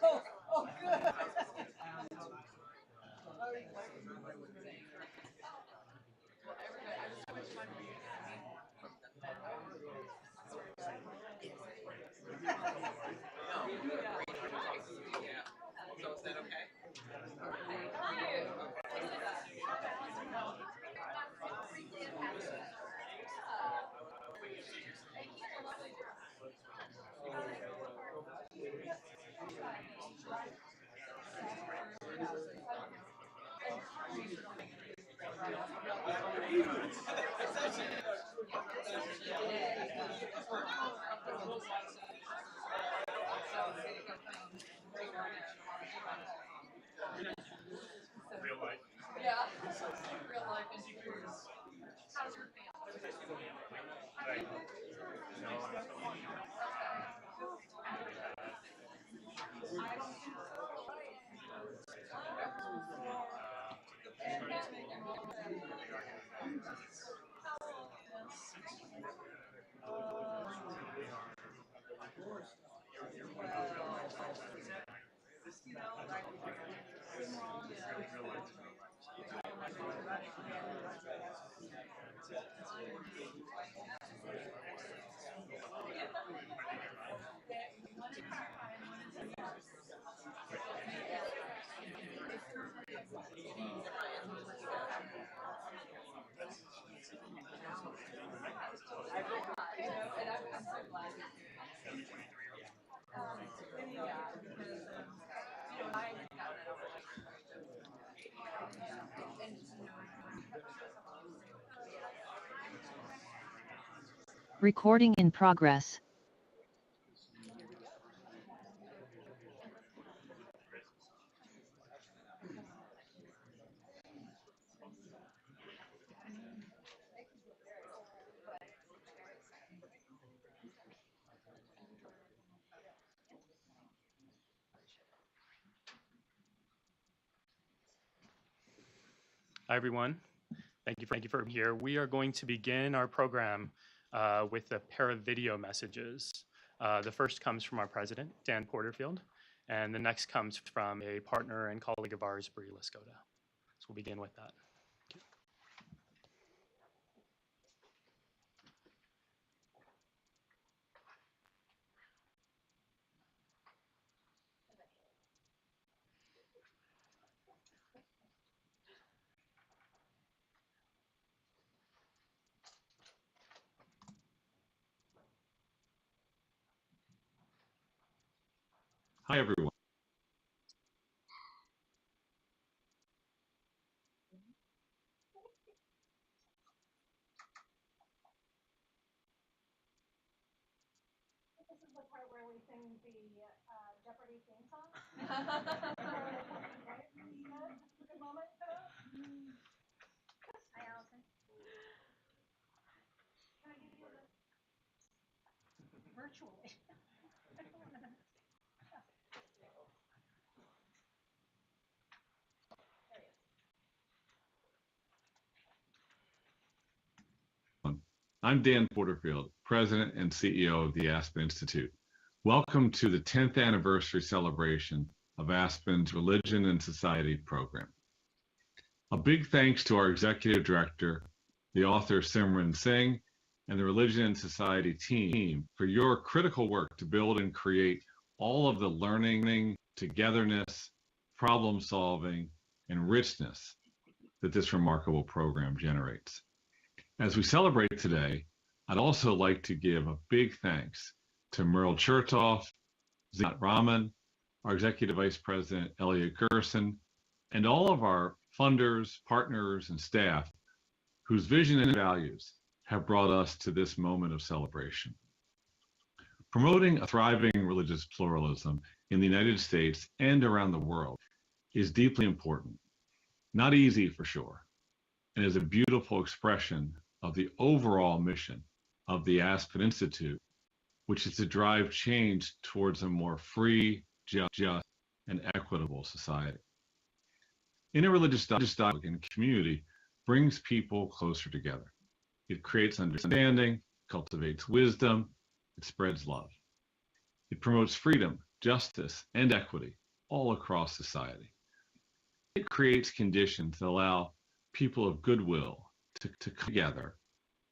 Oh, good. So is that okay? Real life. Yeah, real life insecurities. How's your family? Like, no, Recording in progress. Hi, everyone. Thank you for being here. We are going to begin our program with a pair of video messages. The first comes from our president, Dan Porterfield, and the next comes from a partner and colleague of ours, Brie Lascota. So we'll begin with that. Hi, everyone. This is the part where we sing the Jeopardy theme song. Right? Good moment. Hi, Allison. Can I give you the virtually? I'm Dan Porterfield, President and CEO of the Aspen Institute. Welcome to the 10th anniversary celebration of Aspen's Religion and Society program. A big thanks to our Executive Director, the author Simran Singh, and the Religion and Society team for your critical work to build and create all of the learning, togetherness, problem solving, and richness that this remarkable program generates. As we celebrate today, I'd also like to give a big thanks to Merle Chertoff, Zinat Rahman, our Executive Vice President, Elliot Gerson, and all of our funders, partners, and staff whose vision and values have brought us to this moment of celebration. Promoting a thriving religious pluralism in the United States and around the world is deeply important. Not easy for sure, and is a beautiful expression of the overall mission of the Aspen Institute, which is to drive change towards a more free, just, and equitable society. Interreligious dialogue and community brings people closer together. It creates understanding, cultivates wisdom, it spreads love. It promotes freedom, justice, and equity all across society. It creates conditions that allow people of goodwill to come together,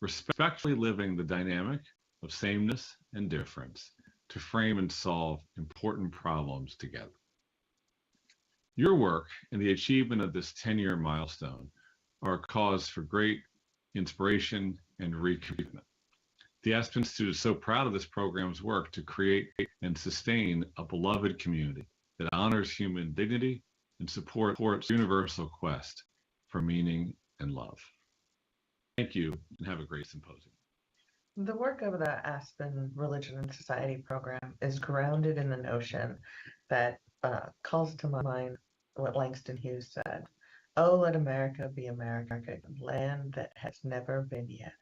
respectfully living the dynamic of sameness and difference to frame and solve important problems together. Your work and the achievement of this 10-year milestone are a cause for great inspiration and recommitment. The Aspen Institute is so proud of this program's work to create and sustain a beloved community that honors human dignity and supports universal quest for meaning and love. Thank you, and have a great symposium. The work of the Aspen Religion and Society program is grounded in the notion that calls to mind what Langston Hughes said, "Oh, let America be America, land that has never been yet."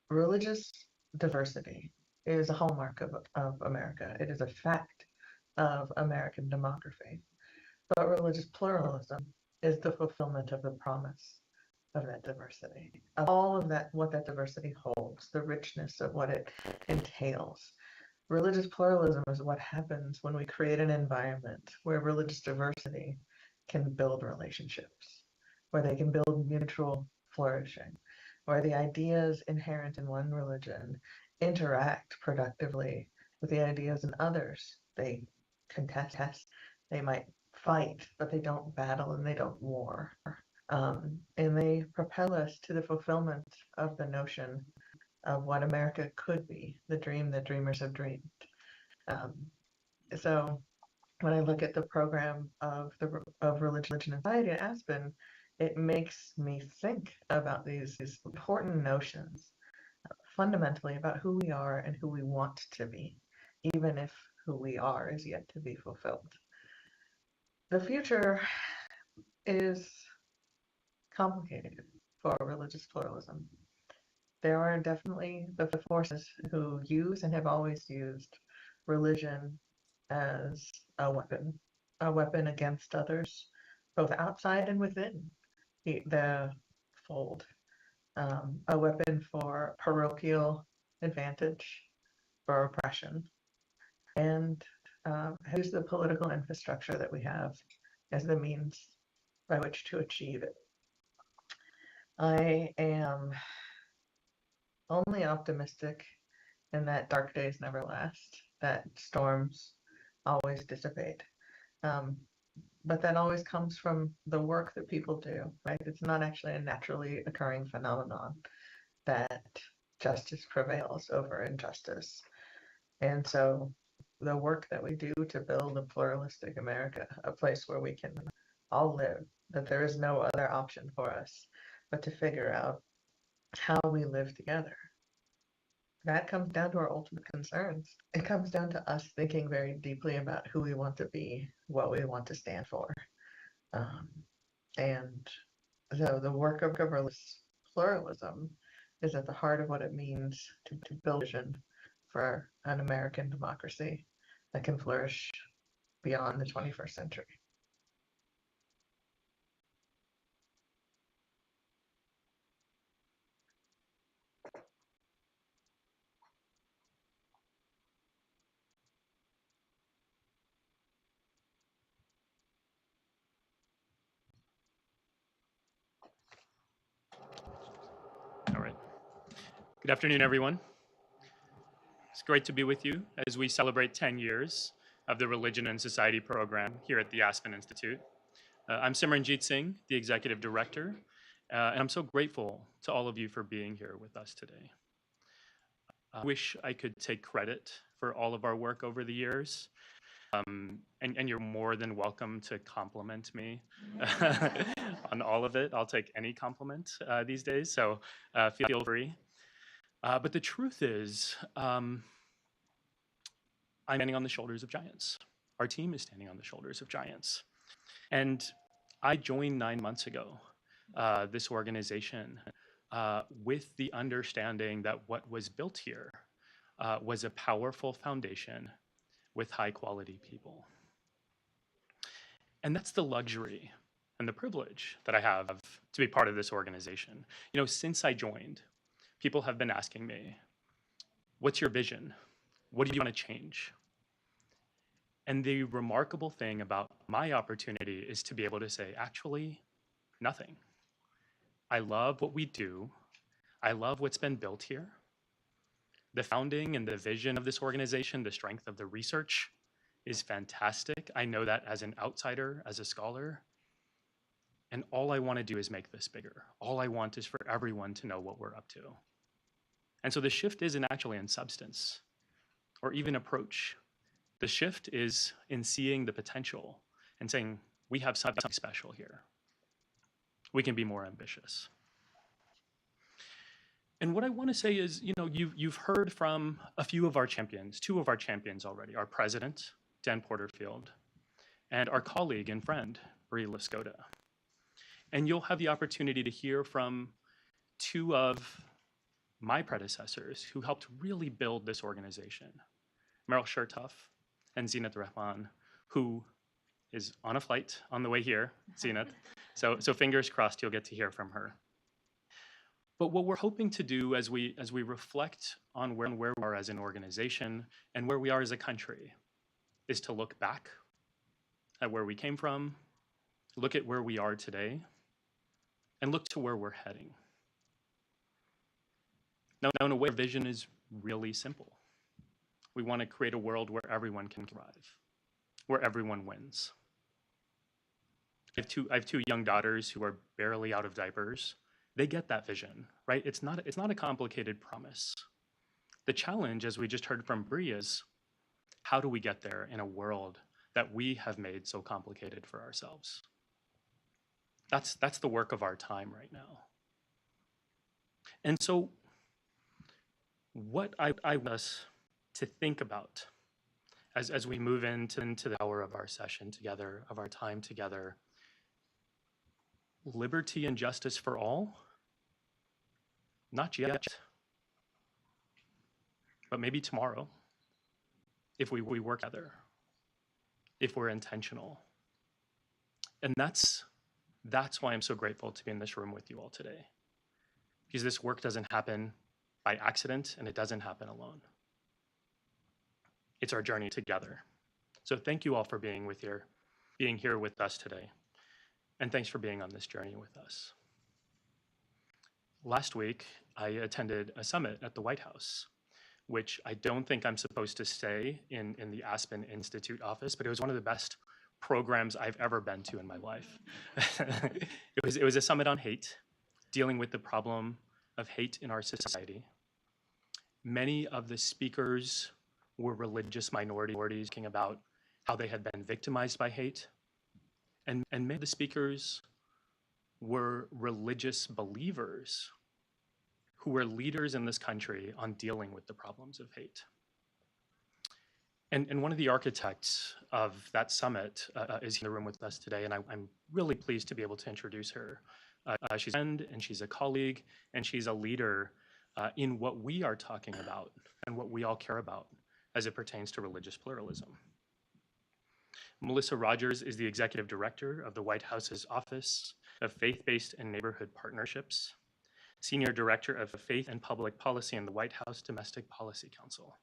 Religious diversity is a hallmark of America. It is a fact of American demography. But religious pluralism is the fulfillment of the promise of that diversity, of all of that, what that diversity holds, the richness of what it entails. Religious pluralism is what happens when we create an environment where religious diversity can build relationships, where they can build mutual flourishing, where the ideas inherent in one religion interact productively with the ideas in others. They contest, they might fight, but they don't battle and they don't war. And they propel us to the fulfillment of the notion of what America could be, the dream that dreamers have dreamed. So when I look at the program of Religion and Society at Aspen, it makes me think about these important notions, fundamentally about who we are and who we want to be, even if who we are is yet to be fulfilled. The future is complicated for religious pluralism. There are definitely the forces who use and have always used religion as a weapon against others, both outside and within the fold, a weapon for parochial advantage, for oppression, and use the political infrastructure that we have as the means by which to achieve it. I am only optimistic in that dark days never last, that storms always dissipate. But that always comes from the work that people do, right? It's not actually a naturally occurring phenomenon that justice prevails over injustice. And so the work that we do to build a pluralistic America, a place where we can all live, that there is no other option for us but to figure out how we live together. That comes down to our ultimate concerns. It comes down to us thinking very deeply about who we want to be, what we want to stand for. And so the work of religious pluralism is at the heart of what it means to build a vision for an American democracy that can flourish beyond the 21st century. All right. Good afternoon, everyone. It's great to be with you as we celebrate 10 years of the Religion and Society program here at the Aspen Institute. I'm Simranjeet Singh, the Executive Director, and I'm so grateful to all of you for being here with us today. I wish I could take credit for all of our work over the years, and you're more than welcome to compliment me on all of it. I'll take any compliment these days, so feel free. But the truth is, I'm standing on the shoulders of giants. Our team is standing on the shoulders of giants. And I joined 9 months ago, this organization, with the understanding that what was built here was a powerful foundation with high quality people. And that's the luxury and the privilege that I have to be part of this organization. You know, since I joined, people have been asking me, what's your vision? What do you want to change? And the remarkable thing about my opportunity is to be able to say, actually, nothing. I love what we do. I love what's been built here. The founding and the vision of this organization, the strength of the research is fantastic. I know that as an outsider, as a scholar. And all I want to do is make this bigger. All I want is for everyone to know what we're up to. And so the shift isn't actually in substance or even approach. The shift is in seeing the potential and saying, we have something special here. We can be more ambitious. And what I want to say is, you've heard from a few of our champions, two of our champions already, our president, Dan Porterfield, and our colleague and friend, Brie Liskoda. And you'll have the opportunity to hear from two of my predecessors who helped really build this organization, Meryl Chertoff and Zinat Rahman, who is on a flight on the way here, Zinat. So fingers crossed you'll get to hear from her. But what we're hoping to do as we reflect on where we are as an organization and where we are as a country is to look back at where we came from, look at where we are today, and look to where we're heading. Now, in a way, our vision is really simple. We want to create a world where everyone can thrive, where everyone wins. I have two young daughters who are barely out of diapers. They get that vision, right? It's not a complicated promise. The challenge, as we just heard from Brie, is how do we get there in a world that we have made so complicated for ourselves? That's the work of our time right now. And so what I want us to think about as we move into the hour of our session together, of our time together, liberty and justice for all? Not yet, but maybe tomorrow, if we work together, if we're intentional. And that's why I'm so grateful to be in this room with you all today, because this work doesn't happen by accident and it doesn't happen alone. It's our journey together. So thank you all for being here with us today. And thanks for being on this journey with us. Last week, I attended a summit at the White House, which I don't think I'm supposed to say in the Aspen Institute office, but it was one of the best programs I've ever been to in my life. It was a summit on hate, dealing with the problem of hate in our society. Many of the speakers were religious minorities, talking about how they had been victimized by hate. And many of the speakers were religious believers who were leaders in this country on dealing with the problems of hate. And one of the architects of that summit is in the room with us today, and I'm really pleased to be able to introduce her. She's a friend, and she's a colleague, and she's a leader in what we are talking about and what we all care about as it pertains to religious pluralism. Melissa Rogers is the executive director of the White House's Office of Faith-Based and Neighborhood Partnerships, senior director of Faith and Public Policy in the White House Domestic Policy Council.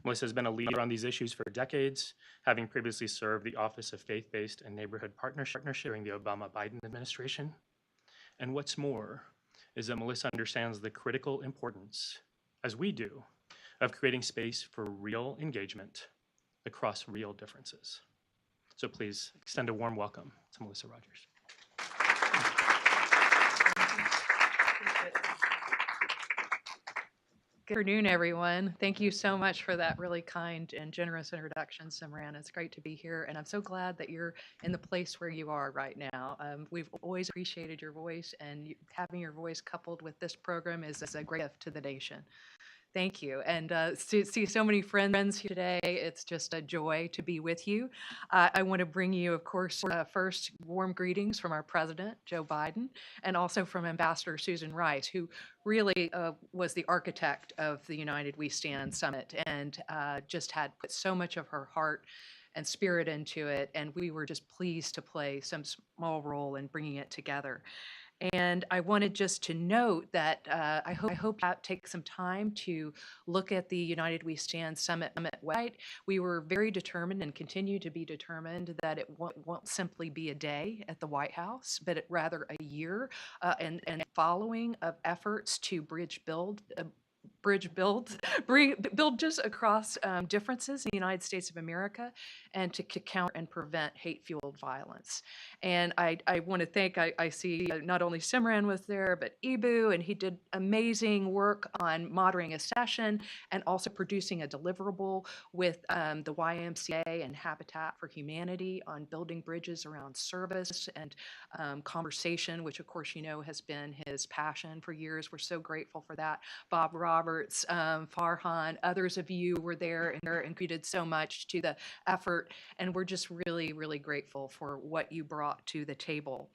Melissa has been a leader on these issues for decades, having previously served the Office of Faith-Based and Neighborhood Partnership during the Obama-Biden administration. And what's more is that Melissa understands the critical importance, as we do, of creating space for real engagement across real differences. So please extend a warm welcome to Melissa Rogers. Good afternoon, everyone. Thank you so much for that really kind and generous introduction, Simran. It's great to be here, and I'm so glad that you're in the place where you are right now. We've always appreciated your voice, and having your voice coupled with this program is a great gift to the nation. Thank you. And to see so many friends here today, it's just a joy to be with you. I want to bring you, of course, first warm greetings from our president, Joe Biden, and also from Ambassador Susan Rice, who really was the architect of the United We Stand Summit and just had put so much of her heart and spirit into it. And we were just pleased to play some small role in bringing it together. And I wanted just to note that I hope you take some time to look at the United We Stand Summit website. We were very determined and continue to be determined that it won't simply be a day at the White House, but rather a year and following of efforts to build just across differences in the United States of America and to counter and prevent hate-fueled violence. And I want to thank, I see not only Simran was there, but Ibu, and he did amazing work on moderating a session and also producing a deliverable with the YMCA and Habitat for Humanity on building bridges around service and conversation, which of course you know has been his passion for years. We're so grateful for that. Bob Roberts, Farhan, others of you were there and contributed so much to the effort, and we're just really, really grateful for what you brought to the table.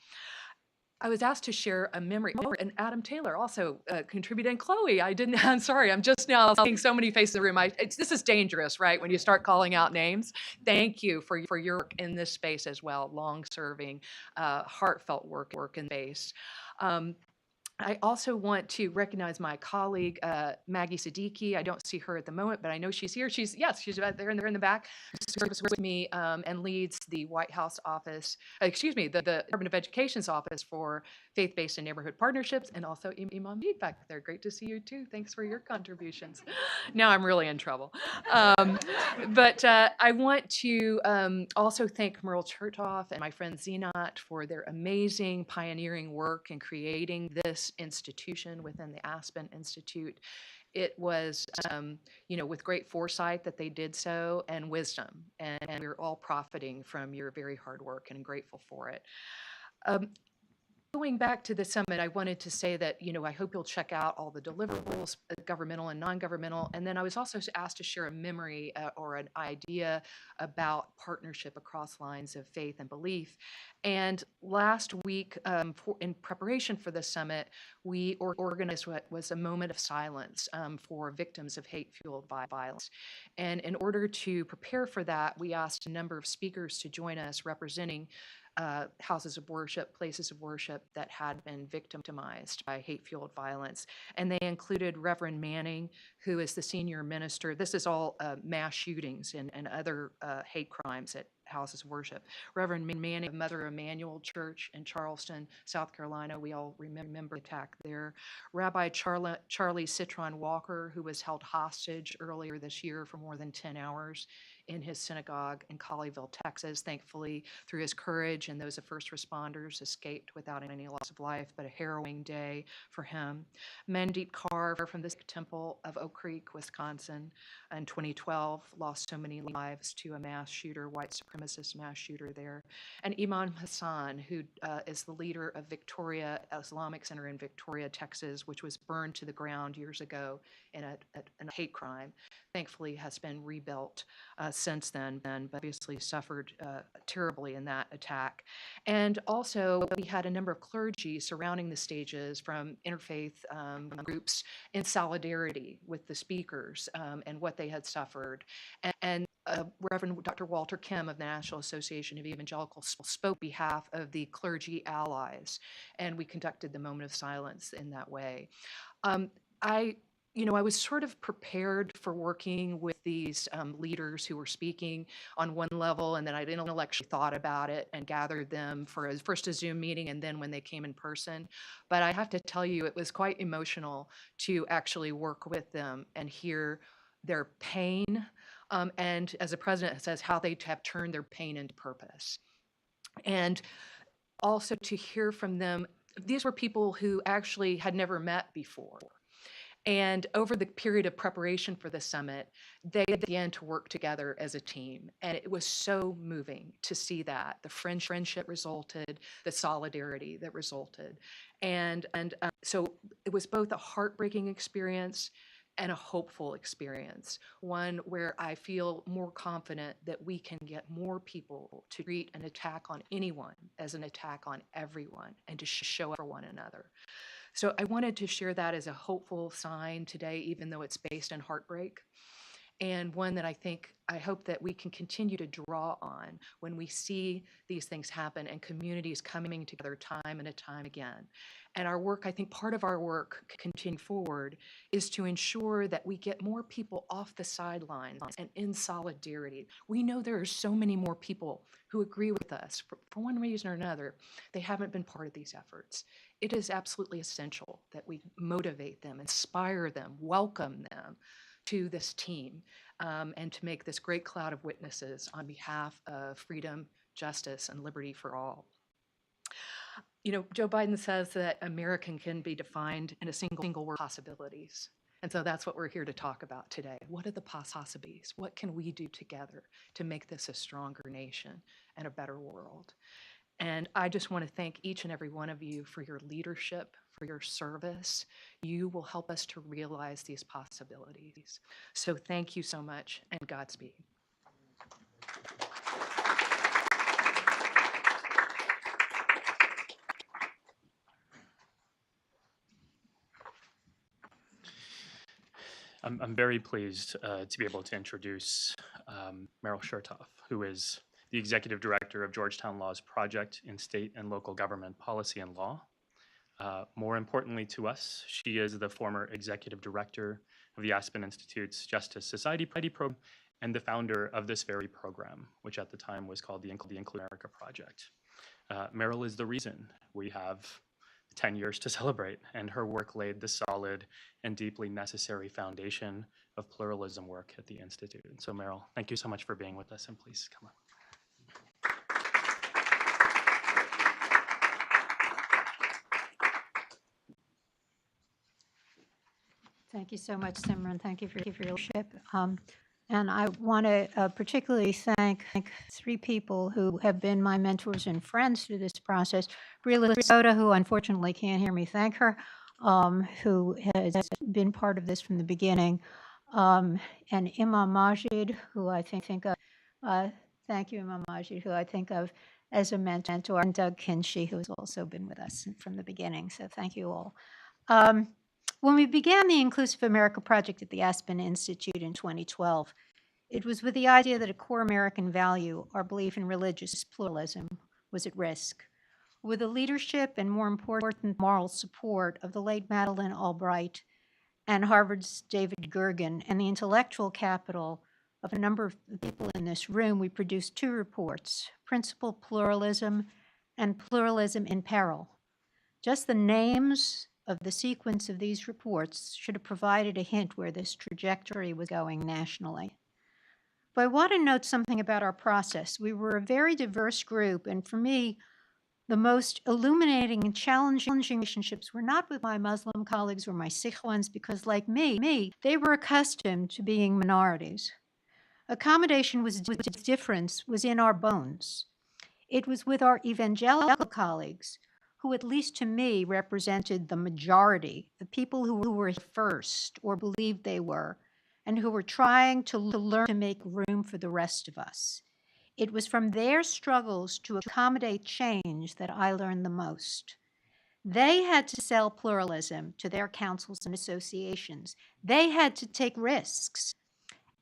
I was asked to share a memory, and Adam Taylor also contributed, and Chloe, I'm sorry, I'm just now seeing so many faces in the room. This is dangerous, right, when you start calling out names. Thank you for your work in this space as well, long-serving, heartfelt work in space. I also want to recognize my colleague, Maggie Siddiqui. I don't see her at the moment, but I know she's here. She's right there in the back. She serves with me and leads the White House office, the Department of Education's office for faith-based and neighborhood partnerships, and also Imam Deed back there. Great to see you too. Thanks for your contributions. Now I'm really in trouble. But I want to also thank Merle Chertoff and my friend Zenat for their amazing pioneering work in creating this institution within the Aspen Institute. It was, with great foresight that they did so and wisdom, and we're all profiting from your very hard work and grateful for it. Going back to the summit, I wanted to say that, I hope you'll check out all the deliverables, governmental and non-governmental. And then I was also asked to share a memory or an idea about partnership across lines of faith and belief. And last week, in preparation for the summit, we organized what was a moment of silence for victims of hate-fueled violence. And in order to prepare for that, we asked a number of speakers to join us representing houses of worship, places of worship that had been victimized by hate-fueled violence. And they included Reverend Manning, who is the senior minister. This is all mass shootings and other hate crimes at houses of worship. Reverend Manning of Mother Emanuel Church in Charleston, South Carolina. We all remember the attack there. Rabbi Charlie Citron Walker, who was held hostage earlier this year for more than 10 hours in his synagogue in Colleyville, Texas. Thankfully, through his courage and those of first responders, escaped without any loss of life, but a harrowing day for him. Mandeep Kaur from the Temple of Oak Creek, Wisconsin, in 2012, lost so many lives to a mass shooter, white supremacist mass shooter there. And Imam Hassan, who is the leader of Victoria Islamic Center in Victoria, Texas, which was burned to the ground years ago in a hate crime, thankfully has been rebuilt since then, but obviously suffered terribly in that attack. And also, we had a number of clergy surrounding the stages from interfaith groups in solidarity with the speakers and what they had suffered. And Reverend Dr. Walter Kim of the National Association of Evangelicals spoke on behalf of the clergy allies, and we conducted the moment of silence in that way. I was sort of prepared for working with these leaders who were speaking on one level, and then I intellectually thought about it and gathered them for first a Zoom meeting and then when they came in person. But I have to tell you, it was quite emotional to actually work with them and hear their pain, and as the president says, how they have turned their pain into purpose. And also to hear from them, these were people who actually had never met before. And over the period of preparation for the summit, they began to work together as a team. And it was so moving to see that. The friendship resulted, the solidarity that resulted. And so it was both a heartbreaking experience and a hopeful experience, one where I feel more confident that we can get more people to treat an attack on anyone as an attack on everyone and to show up for one another. So I wanted to share that as a hopeful sign today, even though it's based in heartbreak. and one that I hope that we can continue to draw on when we see these things happen and communities coming together time and time again. And our work, I think part of our work continuing forward is to ensure that we get more people off the sidelines and in solidarity. We know there are so many more people who agree with us for one reason or another. They haven't been part of these efforts. It is absolutely essential that we motivate them, inspire them, welcome them to this team, and to make this great cloud of witnesses on behalf of freedom, justice, and liberty for all. You know, Joe Biden says that American can be defined in a single word: possibilities. And so that's what we're here to talk about today. What are the possibilities? What can we do together to make this a stronger nation and a better world? And I just want to thank each and every one of you for your leadership, for your service. You will help us to realize these possibilities. So thank you so much, and Godspeed. I'm very pleased to be able to introduce Meryl Chertoff, who is the Executive Director of Georgetown Law's Project in State and Local Government Policy and Law. More importantly to us, she is the former Executive Director of the Aspen Institute's Justice Society program and the founder of this very program, which at the time was called the Include America Project. Meryl is the reason we have 10 years to celebrate, and her work laid the solid and deeply necessary foundation of pluralism work at the Institute. And so Meryl, thank you so much for being with us, and please come on. Thank you so much, Simran. Thank you for your leadership. And I want to particularly thank three people who have been my mentors and friends through this process. Rila Soda, who unfortunately can't hear me thank her, who has been part of this from the beginning, and Imam Majid, who I think of, thank you, Imam Majid, who I think of as a mentor, and Doug Kinsey, who has also been with us from the beginning. So thank you all. When we began the Inclusive America Project at the Aspen Institute in 2012, it was with the idea that a core American value, our belief in religious pluralism, was at risk. With the leadership and, more important, moral support of the late Madeleine Albright and Harvard's David Gergen and the intellectual capital of a number of people in this room, we produced two reports, Principal Pluralism and Pluralism in Peril. Just the names of the sequence of these reports should have provided a hint where this trajectory was going nationally. But I want to note something about our process. We were a very diverse group, and for me, the most illuminating and challenging relationships were not with my Muslim colleagues or my Sikh ones, because like me, they were accustomed to being minorities. Accommodation was difference was in our bones. It was with our evangelical colleagues, who at least to me represented the majority, the people who were first or believed they were, and who were trying to learn to make room for the rest of us. It was from their struggles to accommodate change that I learned the most. They had to sell pluralism to their councils and associations. They had to take risks.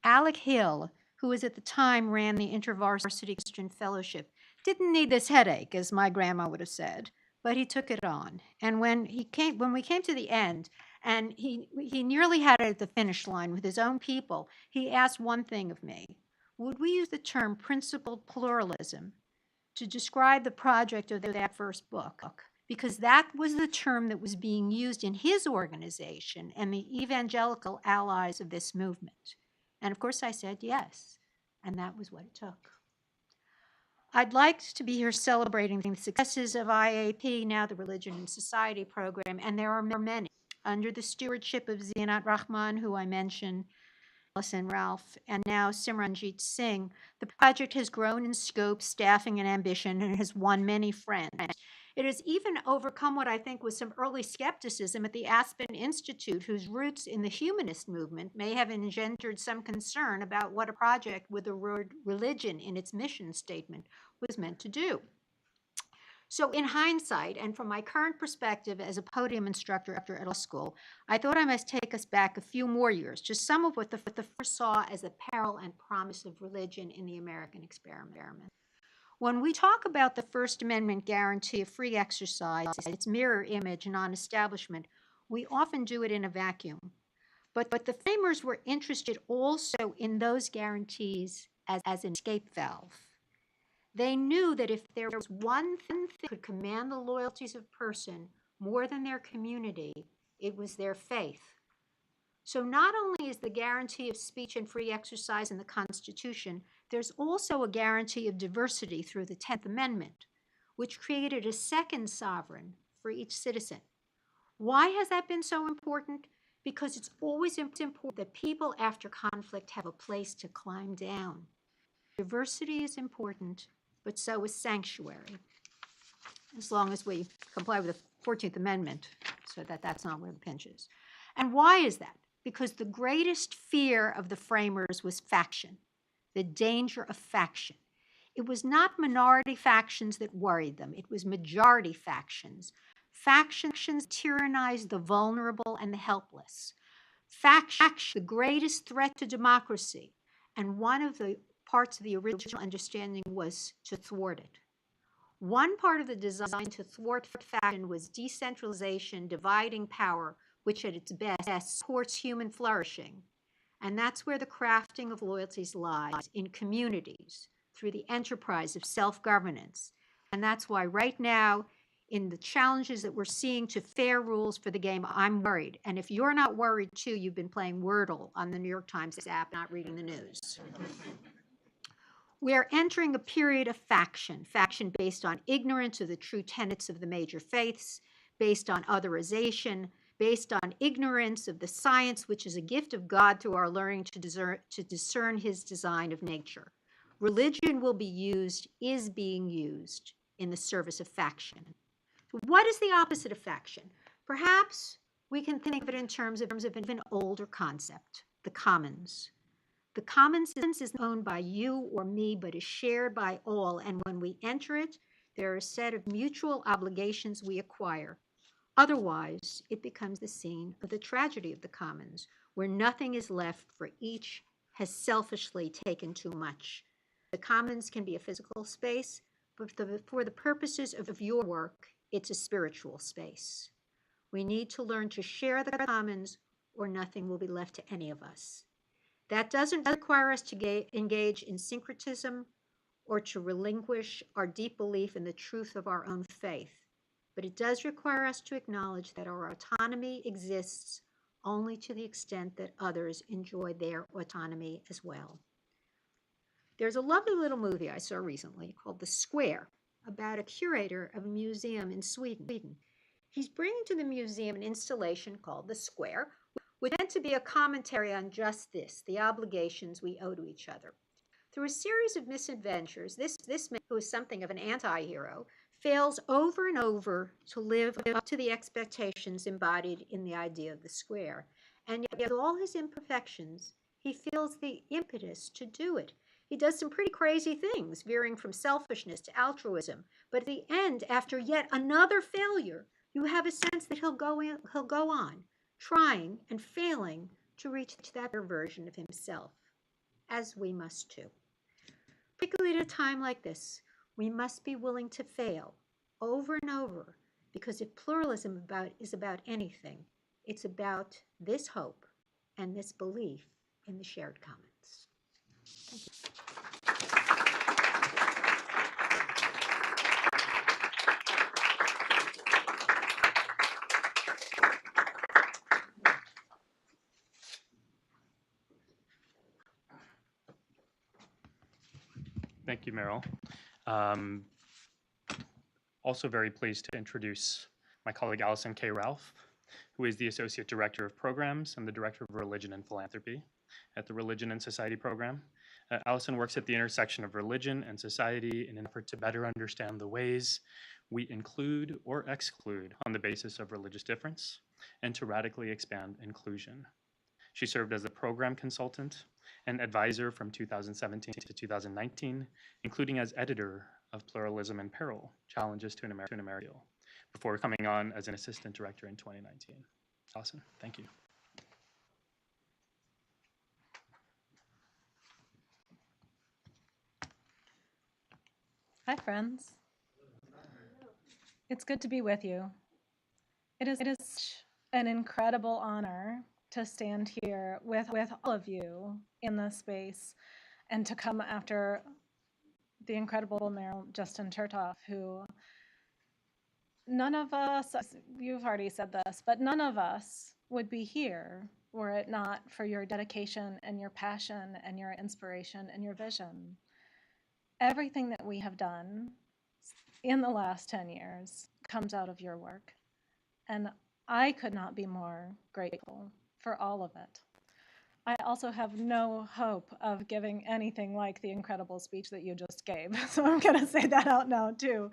Alec Hill, who at the time ran the InterVarsity Christian Fellowship, didn't need this headache, as my grandma would have said, but he took it on. And when we came to the end, and he nearly had it at the finish line with his own people, he asked one thing of me: would we use the term principled pluralism to describe the project of that first book? Because that was the term that was being used in his organization and the evangelical allies of this movement. And of course I said yes, and that was what it took. I'd like to be here celebrating the successes of IAP, now the Religion and Society program, and there are many. Under the stewardship of Zianat Rahman, who I mentioned, Alison Ralph, and now Simranjit Singh, the project has grown in scope, staffing, and ambition, and has won many friends. It has even overcome what I think was some early skepticism at the Aspen Institute, whose roots in the humanist movement may have engendered some concern about what a project with the word religion in its mission statement was meant to do. So in hindsight, and from my current perspective as a podium instructor at law school, I thought I must take us back a few more years, just some of what the first saw as the peril and promise of religion in the American experiment. When we talk about the First Amendment guarantee of free exercise, its mirror image, non-establishment, we often do it in a vacuum. But the framers were interested also in those guarantees as an escape valve. They knew that if there was one thing that could command the loyalties of a person more than their community, it was their faith. So not only is the guarantee of speech and free exercise in the Constitution, there's also a guarantee of diversity through the 10th Amendment, which created a second sovereign for each citizen. Why has that been so important? Because it's always important that people after conflict have a place to climb down. Diversity is important, but so is sanctuary, as long as we comply with the 14th Amendment, so that's not where the pinch is. And why is that? Because the greatest fear of the framers was faction, the danger of faction. It was not minority factions that worried them. It was majority factions. Factions tyrannized the vulnerable and the helpless. Faction, the greatest threat to democracy. And one of the parts of the original understanding was to thwart it. One part of the design to thwart faction was decentralization, dividing power, which at its best supports human flourishing. And that's where the crafting of loyalties lies, in communities, through the enterprise of self-governance. And that's why right now, in the challenges that we're seeing to fair rules for the game, I'm worried. And if you're not worried too, you've been playing Wordle on the New York Times app, not reading the news. We are entering a period of faction based on ignorance of the true tenets of the major faiths, based on otherization, based on ignorance of the science, which is a gift of God through our learning to discern his design of nature. Religion will be used, is being used in the service of faction. So what is the opposite of faction? Perhaps we can think of it in terms of an older concept, the commons. The commons isn't owned by you or me, but is shared by all. And when we enter it, there are a set of mutual obligations we acquire. Otherwise, it becomes the scene of the tragedy of the commons, where nothing is left, for each has selfishly taken too much. The commons can be a physical space, but for the purposes of your work, it's a spiritual space. We need to learn to share the commons, or nothing will be left to any of us. That doesn't require us to engage in syncretism or to relinquish our deep belief in the truth of our own faith. But it does require us to acknowledge that our autonomy exists only to the extent that others enjoy their autonomy as well. There's a lovely little movie I saw recently called The Square, about a curator of a museum in Sweden. He's bringing to the museum an installation called The Square, which meant to be a commentary on just this, the obligations we owe to each other. Through a series of misadventures, this man, who is something of an anti-hero, fails over and over to live up to the expectations embodied in the idea of the square. And yet, with all his imperfections, he feels the impetus to do it. He does some pretty crazy things, veering from selfishness to altruism. But at the end, after yet another failure, you have a sense that he'll go on, trying and failing to reach that better version of himself, as we must too. Particularly at a time like this, we must be willing to fail over and over, because if pluralism is about anything, it's about this hope and this belief in the shared commons. Thank you. Thank you, Meryl. Also very pleased to introduce my colleague Allison K. Ralph, who is the Associate Director of Programs and the Director of Religion and Philanthropy at the Religion and Society Program. Allison works at the intersection of religion and society in an effort to better understand the ways we include or exclude on the basis of religious difference, and to radically expand inclusion. She served as a program consultant and advisor from 2017 to 2019, including as editor of Pluralism in Peril, Challenges to an American Deal, before coming on as an assistant director in 2019. Awesome, thank you. Hi, friends. It's good to be with you. It is such an incredible honor to stand here with all of you in this space and to come after the incredible Mayor Justin Chertoff, who none of us, you've already said this, but none of us would be here were it not for your dedication and your passion and your inspiration and your vision. Everything that we have done in the last 10 years comes out of your work. And I could not be more grateful for all of it. I also have no hope of giving anything like the incredible speech that you just gave. So I'm going to say that out now too.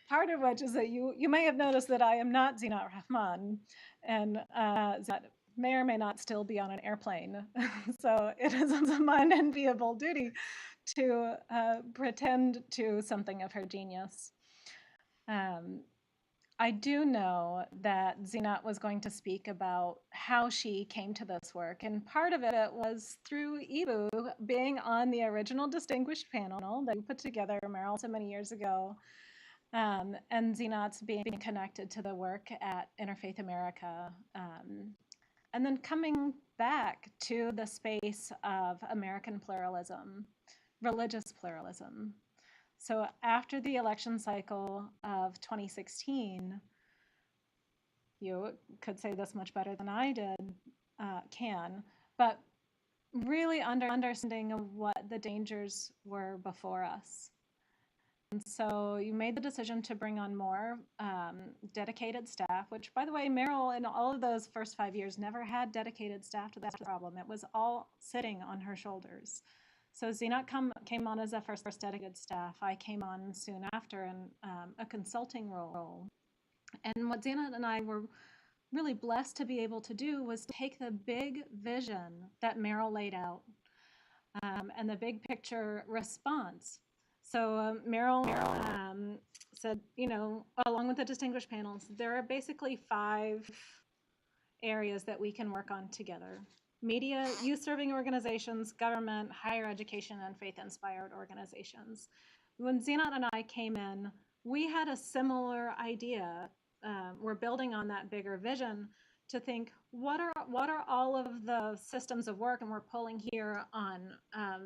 Part of which is that you may have noticed that I am not Zinat Rahman, and that may or may not still be on an airplane. So it is my unenviable duty to pretend to something of her genius. I do know that Zinat was going to speak about how she came to this work, and part of it was through Ibu being on the original distinguished panel that you put together, Meryl, so many years ago, and Zinat's being connected to the work at Interfaith America, and then coming back to the space of American pluralism, religious pluralism. So after the election cycle of 2016, you could say this much better than I can, but really understanding of what the dangers were before us. And so you made the decision to bring on more dedicated staff, which, by the way, Meryl in all of those first 5 years never had dedicated staff to that problem. It was all sitting on her shoulders. So Zinat came on as a first dedicated staff. I came on soon after in a consulting role. And what Zinat and I were really blessed to be able to do was take the big vision that Meryl laid out and the big picture response. So Meryl said, you know, along with the distinguished panels, there are basically 5 areas that we can work on together: media, youth-serving organizations, government, higher education, and faith-inspired organizations. When Zinat and I came in, we had a similar idea. We're building on that bigger vision to think, what are all of the systems of work, and we're pulling here on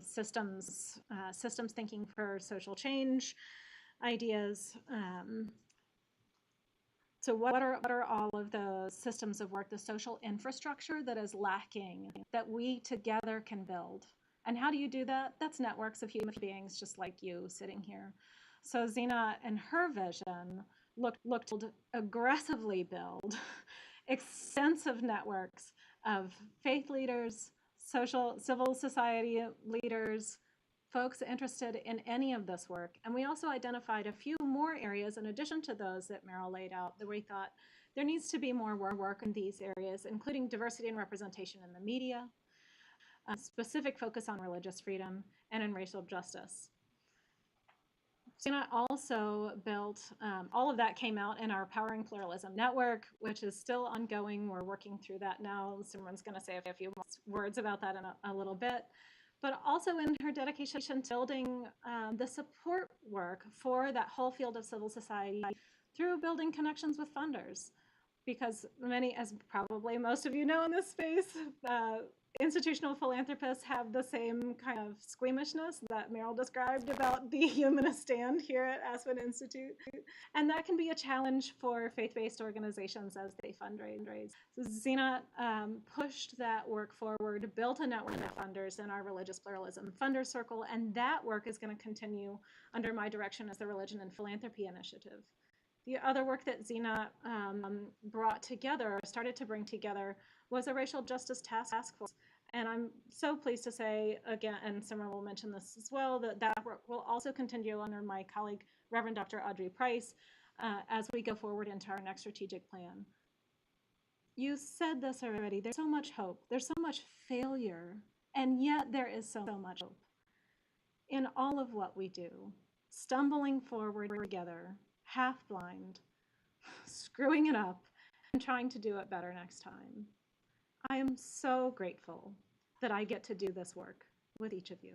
systems thinking for social change ideas. So what are all of the systems of work, the social infrastructure that is lacking, that we together can build? And how do you do that? That's networks of human beings just like you sitting here. So Zinat and her vision looked to aggressively build extensive networks of faith leaders, civil society leaders, folks interested in any of this work. And we also identified a few more areas in addition to those that Meryl laid out that we thought there needs to be more work in these areas, including diversity and representation in the media, a specific focus on religious freedom, and in racial justice. Zinat also built, all of that came out in our Powering Pluralism Network, which is still ongoing. We're working through that now. Simran's going to say a few words about that in a little bit. But also in her dedication to building the support work for that whole field of civil society through building connections with funders. Because many, as probably most of you know in this space, institutional philanthropists have the same kind of squeamishness that Meryl described about the humanist stand here at Aspen Institute. And that can be a challenge for faith-based organizations as they fundraise. So Zinat pushed that work forward, built a network of funders in our Religious Pluralism Funder Circle, and that work is going to continue under my direction as the Religion and Philanthropy Initiative. The other work that Zinat started to bring together, was a racial justice task force. And I'm so pleased to say, again, and Simran will mention this as well, that work will also continue under my colleague, Reverend Dr. Audrey Price, as we go forward into our next strategic plan. You said this already, there's so much hope, there's so much failure, and yet there is so much hope in all of what we do. stumbling forward together, half blind, screwing it up, and trying to do it better next time. I am so grateful that I get to do this work with each of you.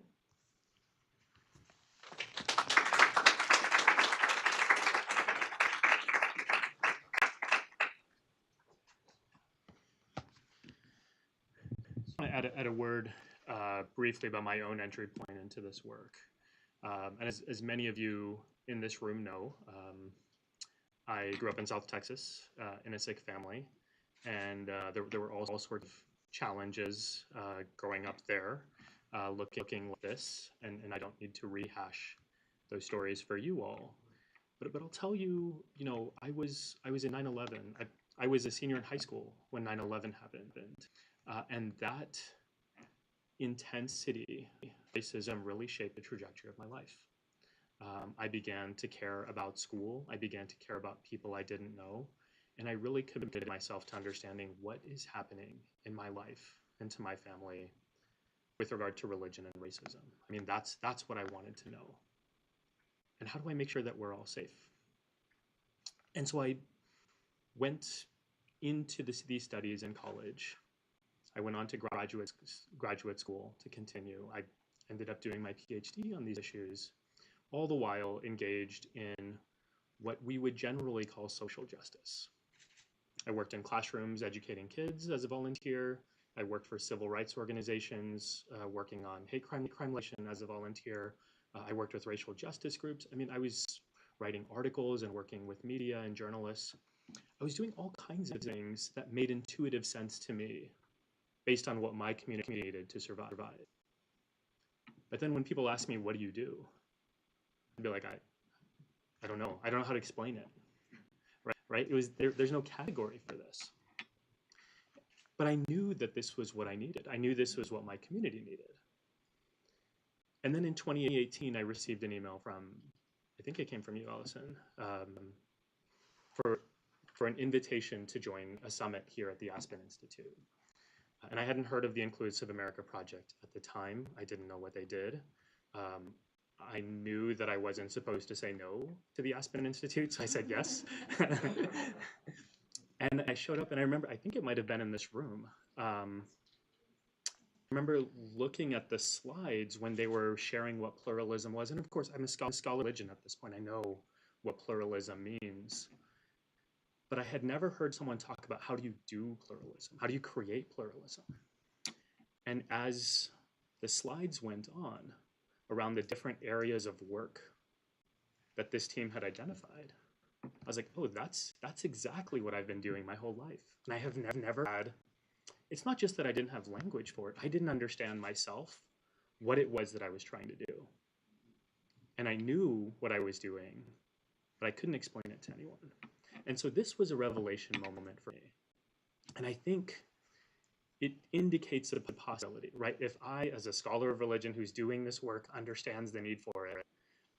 I want to add a word briefly about my own entry point into this work. And as many of you in this room know, I grew up in South Texas in a Sikh family, and there were all sorts of challenges growing up there, looking like this, and I don't need to rehash those stories for you all. But I'll tell you, I was in 9/11. I was a senior in high school when 9/11 happened. And that intensity, racism really shaped the trajectory of my life. I began to care about school. I began to care about people I didn't know. And I really committed myself to understanding what is happening in my life and to my family with regard to religion and racism. I mean, that's what I wanted to know. And how do I make sure that we're all safe? And so I went into these studies in college. I went on to graduate school to continue. I ended up doing my PhD on these issues, all the while engaged in what we would generally call social justice. I worked in classrooms educating kids as a volunteer. I worked for civil rights organizations, working on hate crime legislation as a volunteer. I worked with racial justice groups. I mean, I was writing articles and working with media and journalists. I was doing all kinds of things that made intuitive sense to me based on what my community needed to survive. But then when people ask me, what do you do? I'd be like, I don't know. I don't know how to explain it, right? It was there's no category for this. But I knew that this was what I needed. I knew this was what my community needed. And then in 2018, I received an email from, I think it came from you, Allison, for an invitation to join a summit here at the Aspen Institute. And I hadn't heard of the Inclusive America Project at the time. I didn't know what they did. I knew that I wasn't supposed to say no to the Aspen Institute, so I said yes. And I showed up, and I remember, I think it might have been in this room. I remember looking at the slides when they were sharing what pluralism was. And of course, I'm a scholar of religion at this point. I know what pluralism means. But I had never heard someone talk about how do you do pluralism? How do you create pluralism? And as the slides went on around the different areas of work that this team had identified, I was like, oh, that's exactly what I've been doing my whole life. And I have never had, it's not just that I didn't have language for it. I didn't understand myself what it was that I was trying to do. And I knew what I was doing, but I couldn't explain it to anyone. And so this was a revelation moment for me. And I think it indicates a possibility, right? If I, as a scholar of religion who's doing this work, understands the need for it,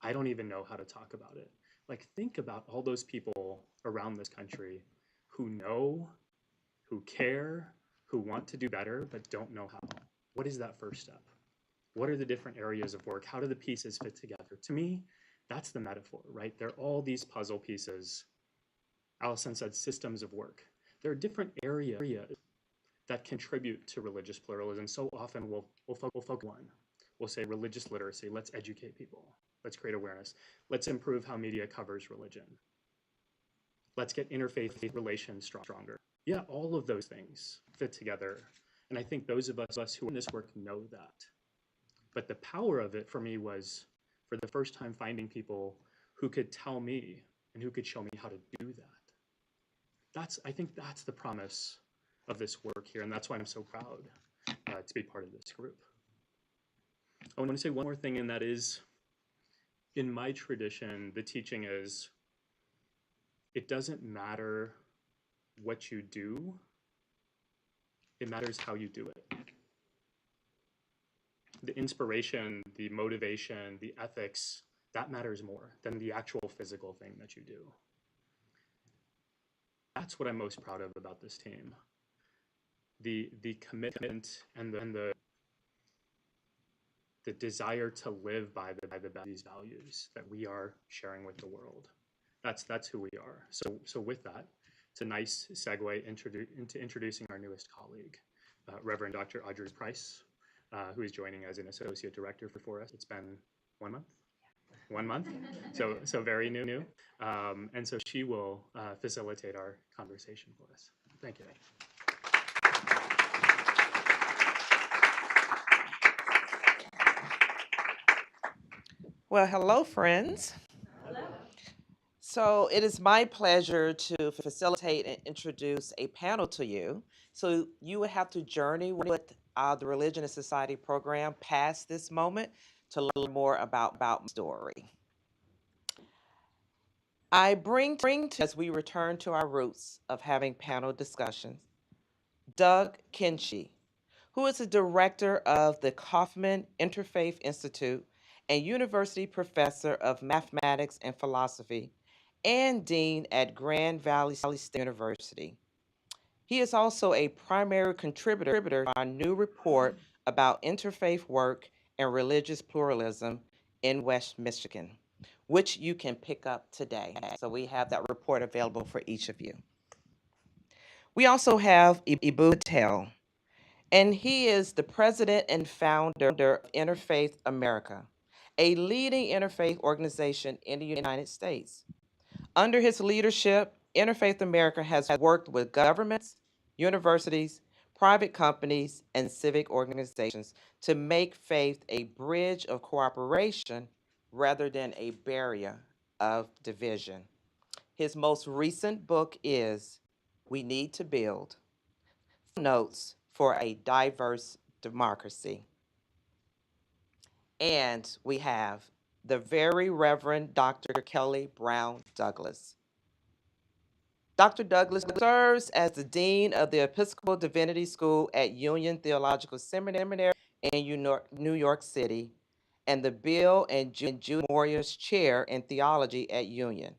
I don't even know how to talk about it. Like, think about all those people around this country who know, who care, who want to do better, but don't know how. What is that first step? What are the different areas of work? How do the pieces fit together? To me, that's the metaphor, right? They're all these puzzle pieces. Allison said systems of work. There are different areas that contribute to religious pluralism. So often we'll focus on. We'll say religious literacy. Let's educate people. Let's create awareness. Let's improve how media covers religion. Let's get interfaith relations stronger. Yeah, all of those things fit together. And I think those of us who are in this work know that. But the power of it for me was, for the first time, finding people who could tell me and who could show me how to do that. I think that's the promise of this work here, and that's why I'm so proud to be part of this group. I want to say one more thing, and that is, in my tradition, the teaching is, it doesn't matter what you do, it matters how you do it. The inspiration, the motivation, the ethics, that matters more than the actual physical thing that you do. That's what I'm most proud of about this team. The commitment and the the desire to live by these values that we are sharing with the world. That's who we are. So with that, it's a nice segue into introducing our newest colleague, Reverend Dr. Audrey Price, who is joining as an associate director for us. It's been 1 month. 1 month, so very new, and so she will facilitate our conversation for us. Thank you. Well, hello, friends. Hello. So it is my pleasure to facilitate and introduce a panel to you. So you would have to journey with the Religion and Society program past this moment to learn more about my story. I bring to, as we return to our roots of having panel discussions, Doug Kinsey, who is the director of the Kaufman Interfaith Institute and university professor of mathematics and philosophy and dean at Grand Valley State University. He is also a primary contributor to our new report about interfaith work and religious pluralism in West Michigan, which you can pick up today. So we have that report available for each of you. We also have Ibu Patel, and he is the president and founder of Interfaith America, a leading interfaith organization in the United States. Under his leadership, Interfaith America has worked with governments, universities, private companies, and civic organizations to make faith a bridge of cooperation rather than a barrier of division. His most recent book is We Need to Build Notes for a Diverse Democracy. And we have the very Reverend Dr. Kelly Brown Douglas. Dr. Douglas serves as the Dean of the Episcopal Divinity School at Union Theological Seminary in New York City, and the Bill and Judy Moyers Chair in Theology at Union.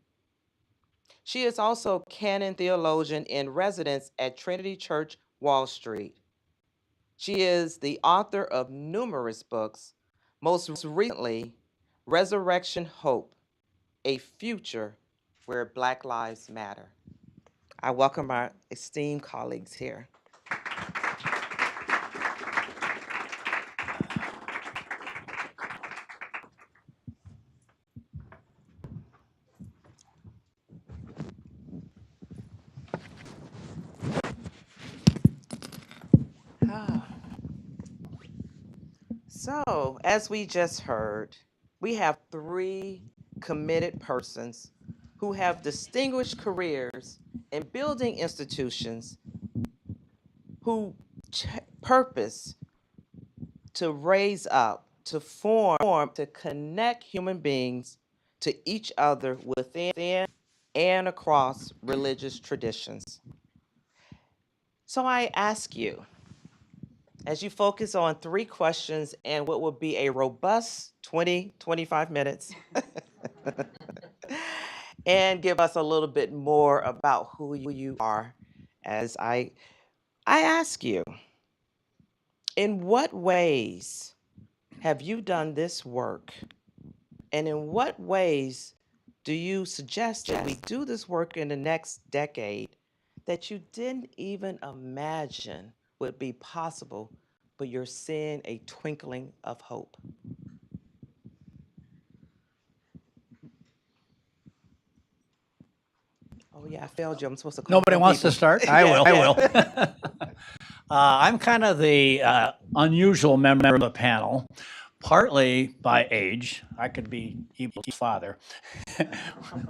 She is also canon theologian in residence at Trinity Church, Wall Street. She is the author of numerous books, most recently, Resurrection Hope, A Future Where Black Lives Matter. I welcome our esteemed colleagues here. So, as we just heard, we have 3 committed persons who have distinguished careers in building institutions who purpose to raise up, to form, to connect human beings to each other within and across religious traditions. So I ask you, as you focus on 3 questions and what will be a robust 20-25 minutes, and give us a little bit more about who you are, as I ask you, in what ways have you done this work? And in what ways do you suggest that we do this work in the next decade that you didn't even imagine would be possible, but you're seeing a twinkling of hope? Oh yeah, I failed you. I'm supposed to call Nobody on wants people. to start? I will. Yeah. I'm kind of the unusual member of the panel, partly by age. I could be Evil's father.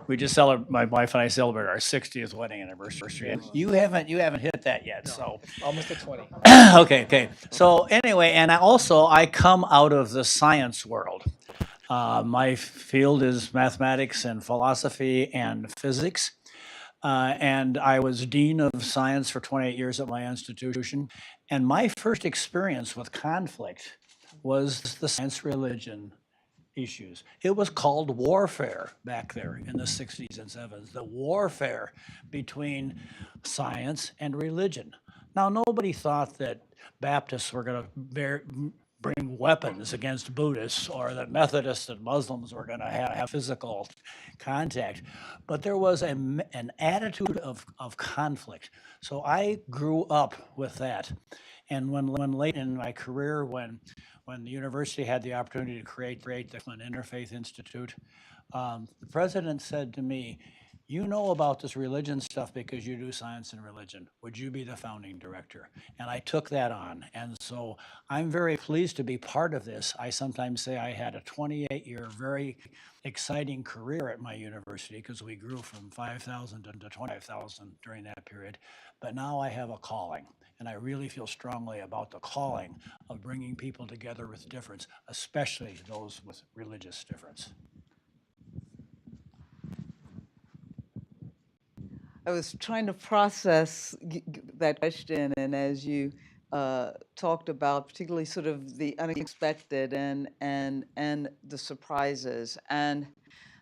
We just celebrate. My wife and I celebrate our 60th wedding anniversary. And you haven't hit that yet, so Almost at 20. okay. So anyway, and I come out of the science world. My field is mathematics and philosophy and physics. And I was dean of science for 28 years at my institution. And my first experience with conflict was the science religion issues. It was called warfare back there in the 60s and 70s, the warfare between science and religion. Now, nobody thought that Baptists were going to bring weapons against Buddhists or that Methodists and Muslims were going to have physical contact. But there was an attitude of conflict. So I grew up with that. And when late in my career, when the university had the opportunity to create the Interfaith Institute, the president said to me, "You know about this religion stuff because you do science and religion. Would you be the founding director?" And I took that on. And so I'm very pleased to be part of this. I sometimes say I had a 28-year, very exciting career at my university because we grew from 5,000 to 25,000 during that period. But now I have a calling. And I really feel strongly about the calling of bringing people together with difference, especially those with religious difference. I was trying to process that question, and as you talked about, particularly sort of the unexpected and the surprises, and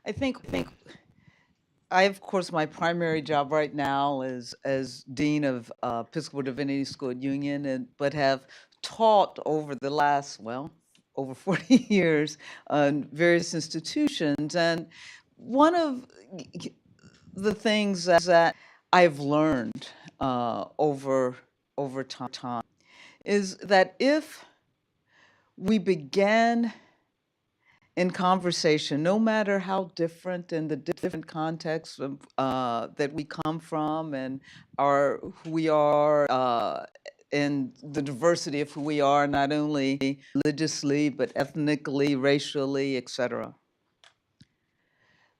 I think of course, my primary job right now is as dean of Episcopal Divinity School at Union, but have taught over the last over 40 years in various institutions, and one of the things that I've learned over time is that if we began in conversation, no matter how different in the different contexts that we come from and who we are, and the diversity of who we are, not only religiously, but ethnically, racially, etc.,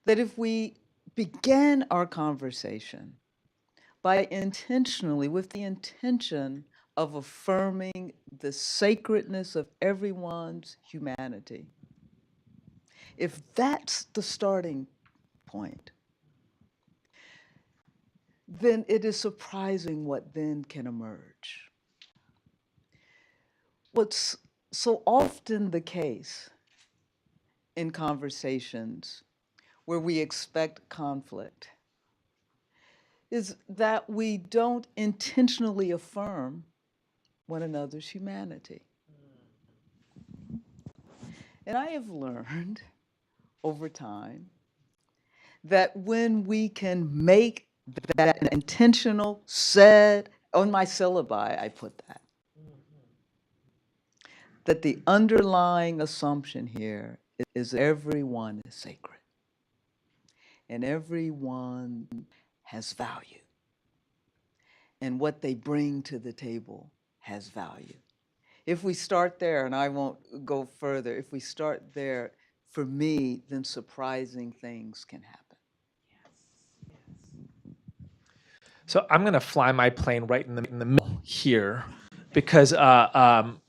that if we began our conversation by with the intention of affirming the sacredness of everyone's humanity, if that's the starting point, then it is surprising what then can emerge. What's so often the case in conversations where we expect conflict is that we don't intentionally affirm one another's humanity. And I have learned over time that when we can make that an intentional, said, on my syllabi, I put that the underlying assumption here is everyone is sacred and everyone has value, and what they bring to the table has value. If we start there, and I won't go further, if we start there, for me, then surprising things can happen. So I'm going to fly my plane right in the middle here, because Reverend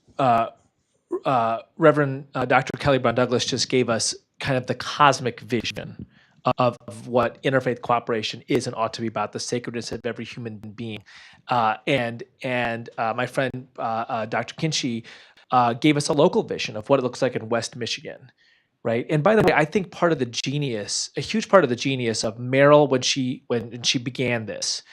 Dr. Kelly Brown Douglas just gave us kind of the cosmic vision of what interfaith cooperation is and ought to be about, the sacredness of every human being. And my friend Dr. Kinsey gave us a local vision of what it looks like in West Michigan. Right. And by the way, I think part of the genius, a huge part of the genius of Merrill when she began this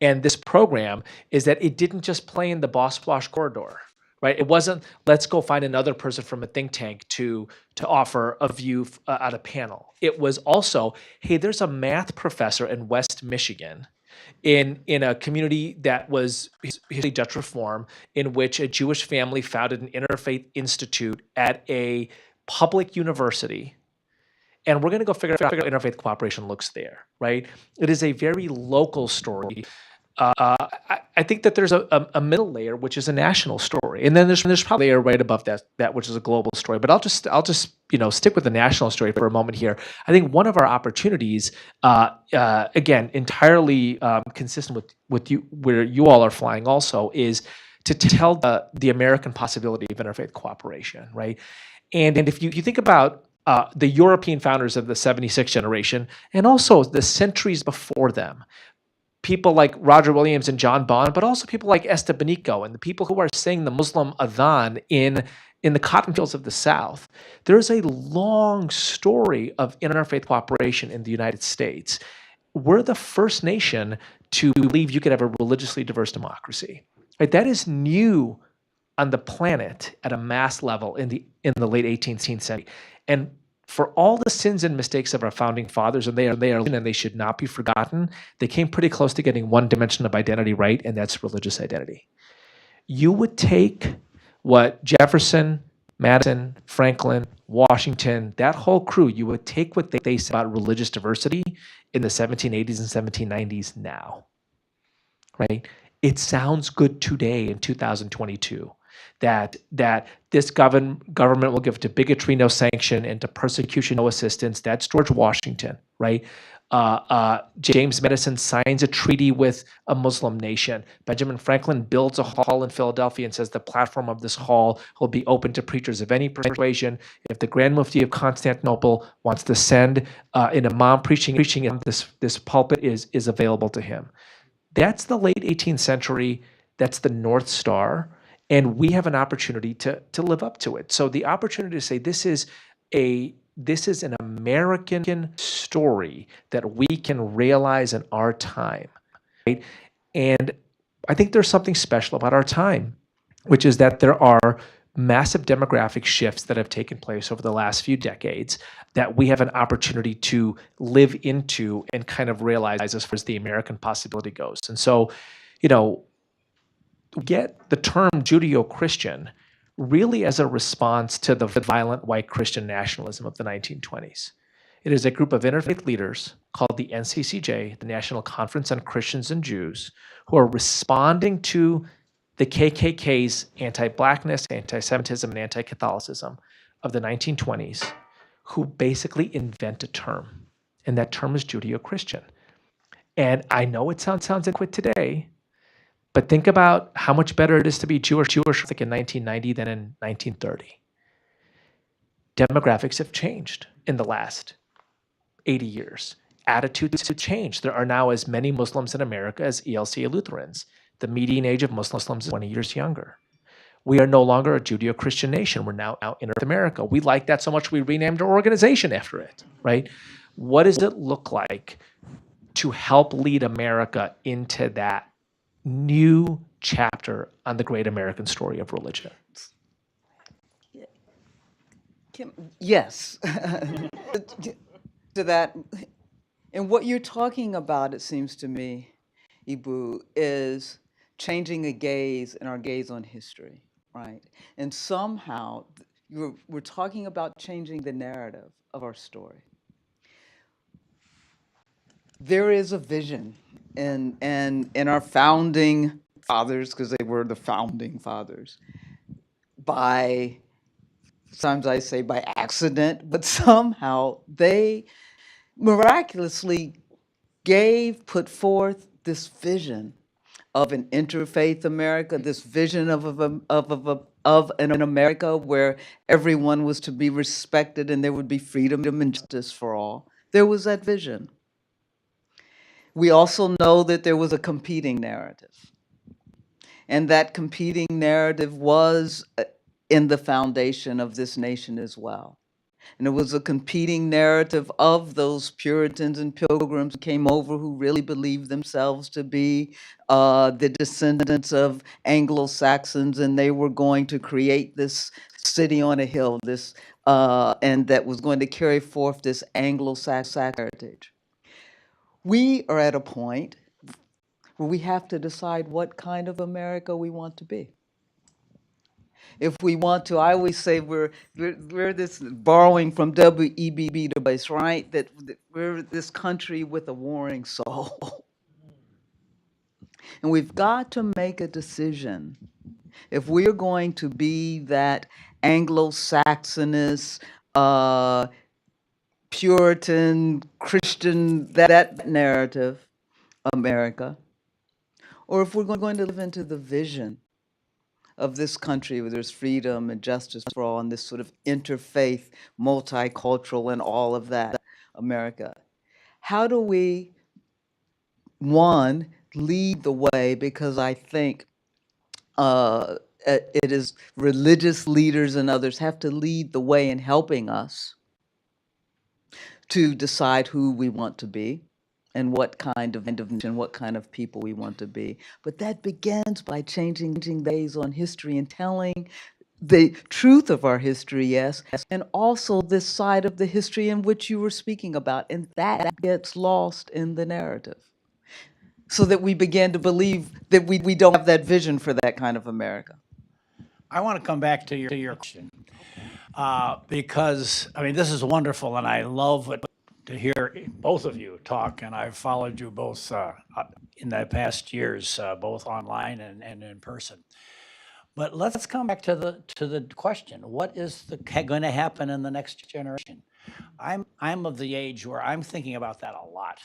and this program, is that it didn't just play in the Boss-Blosh corridor. Right. It wasn't, let's go find another person from a think tank to offer a view at a panel. It was also, hey, there's a math professor in West Michigan in a community that was history Dutch Reform, in which a Jewish family founded an interfaith institute at a public university. And we're going to go figure out how interfaith cooperation looks there. Right. It is a very local story. I think that there's a middle layer, which is a national story, and then there's probably a layer right above that which is a global story. But I'll just stick with the national story for a moment here. I think one of our opportunities, again, entirely consistent with you, where you all are flying, also is to tell the American possibility of interfaith cooperation, right? And if you think about the European founders of the 76th generation, and also the centuries before them, people like Roger Williams and John Bond, but also people like Estebanico and the people who are saying the Muslim Adhan in the cotton fields of the South. There's a long story of interfaith cooperation in the United States. We're the first nation to believe you could have a religiously diverse democracy. Right? That is new on the planet at a mass level in the late 18th century. And for all the sins and mistakes of our founding fathers, and they should not be forgotten, they came pretty close to getting one dimension of identity right, and that's religious identity. You would take what Jefferson, Madison, Franklin, Washington, that whole crew, you would take what they said about religious diversity in the 1780s and 1790s now, right? It sounds good today in 2022 that this government will give to bigotry no sanction and to persecution no assistance. That's George Washington, right? James Madison signs a treaty with a Muslim nation. Benjamin Franklin builds a hall in Philadelphia and says the platform of this hall will be open to preachers of any persuasion. If the Grand Mufti of Constantinople wants to send an imam preaching in this pulpit is available to him. That's the late 18th century. That's the North Star. And we have an opportunity to live up to it. So the opportunity to say this is an American story that we can realize in our time, right? And I think there's something special about our time, which is that there are massive demographic shifts that have taken place over the last few decades that we have an opportunity to live into and kind of realize as far as the American possibility goes. And so, get the term Judeo-Christian really as a response to the violent white Christian nationalism of the 1920s. It is a group of interfaith leaders called the NCCJ, the National Conference on Christians and Jews, who are responding to the KKK's anti-Blackness, anti-Semitism, and anti-Catholicism of the 1920s, who basically invent a term, and that term is Judeo-Christian. And I know it sounds inadequate today, but think about how much better it is to be Jewish like in 1990 than in 1930. Demographics have changed in the last 80 years. Attitudes have changed. There are now as many Muslims in America as ELCA Lutherans. The median age of Muslims is 20 years younger. We are no longer a Judeo-Christian nation. We're now in North America. We like that so much we renamed our organization after it, right? What does it look like to help lead America into that new chapter on the great American story of religion? Yes. To that, and what you're talking about, it seems to me, Ibu, is changing a gaze and our gaze on history, right? And somehow we're talking about changing the narrative of our story. There is a vision in our founding fathers, because they were the founding fathers, by, sometimes I say by accident, but somehow they miraculously put forth this vision of an interfaith America, this vision of an America where everyone was to be respected and there would be freedom and justice for all. There was that vision. We also know that there was a competing narrative. And that competing narrative was in the foundation of this nation as well. And it was a competing narrative of those Puritans and Pilgrims who came over who really believed themselves to be the descendants of Anglo-Saxons, and they were going to create this city on a hill, and that was going to carry forth this Anglo-Saxon heritage. We are at a point where we have to decide what kind of America we want to be. If we want to, I always say we're this, borrowing from W.E.B. Du Bois, right? That we're this country with a warring soul. And we've got to make a decision. If we're going to be that Anglo-Saxonist, Puritan, Christian, that narrative, America, or if we're going to live into the vision of this country where there's freedom and justice for all and this sort of interfaith, multicultural and all of that, America. How do we, one, lead the way? Because I think it is religious leaders and others have to lead the way in helping us to decide who we want to be and what kind of and what kind of people we want to be. But that begins by changing days on history and telling the truth of our history, yes, and also this side of the history in which you were speaking about, and that gets lost in the narrative. So that we begin to believe that we don't have that vision for that kind of America. I want to come back to your question because, I mean, this is wonderful, and I love it to hear both of you talk, and I've followed you both in the past years, both online and in person. But let's come back to the question: what is going to happen in the next generation? I'm of the age where I'm thinking about that a lot.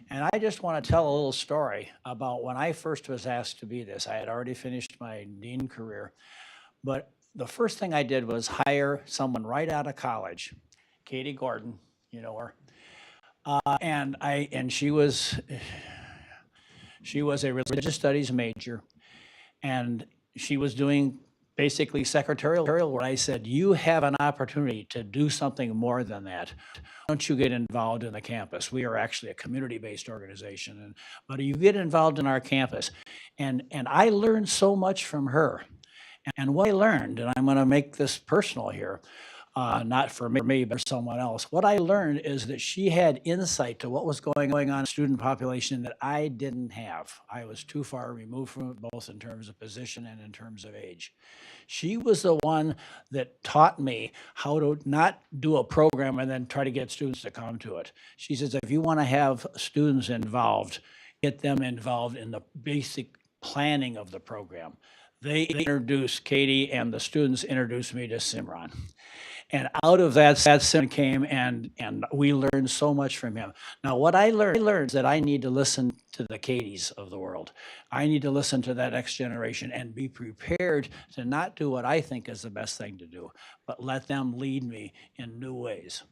And I just want to tell a little story about when I first was asked to be this. I had already finished my dean career, but the first thing I did was hire someone right out of college, Katie Gordon, you know her, and she was a religious studies major, and she was doing basically secretarial work. I said, you have an opportunity to do something more than that. Why don't you get involved in the campus? We are actually a community-based organization, but you get involved in our campus. And I learned so much from her. And what I learned, and I'm going to make this personal here, not for me, but for someone else. What I learned is that she had insight to what was going on in the student population that I didn't have. I was too far removed from it, both in terms of position and in terms of age. She was the one that taught me how to not do a program and then try to get students to come to it. She says, if you want to have students involved, get them involved in the basic planning of the program. They introduced Katie, and the students introduced me to Simran. And out of that Simran came, and we learned so much from him. Now, what I learned is that I need to listen to the Katies of the world. I need to listen to that next generation and be prepared to not do what I think is the best thing to do, but let them lead me in new ways.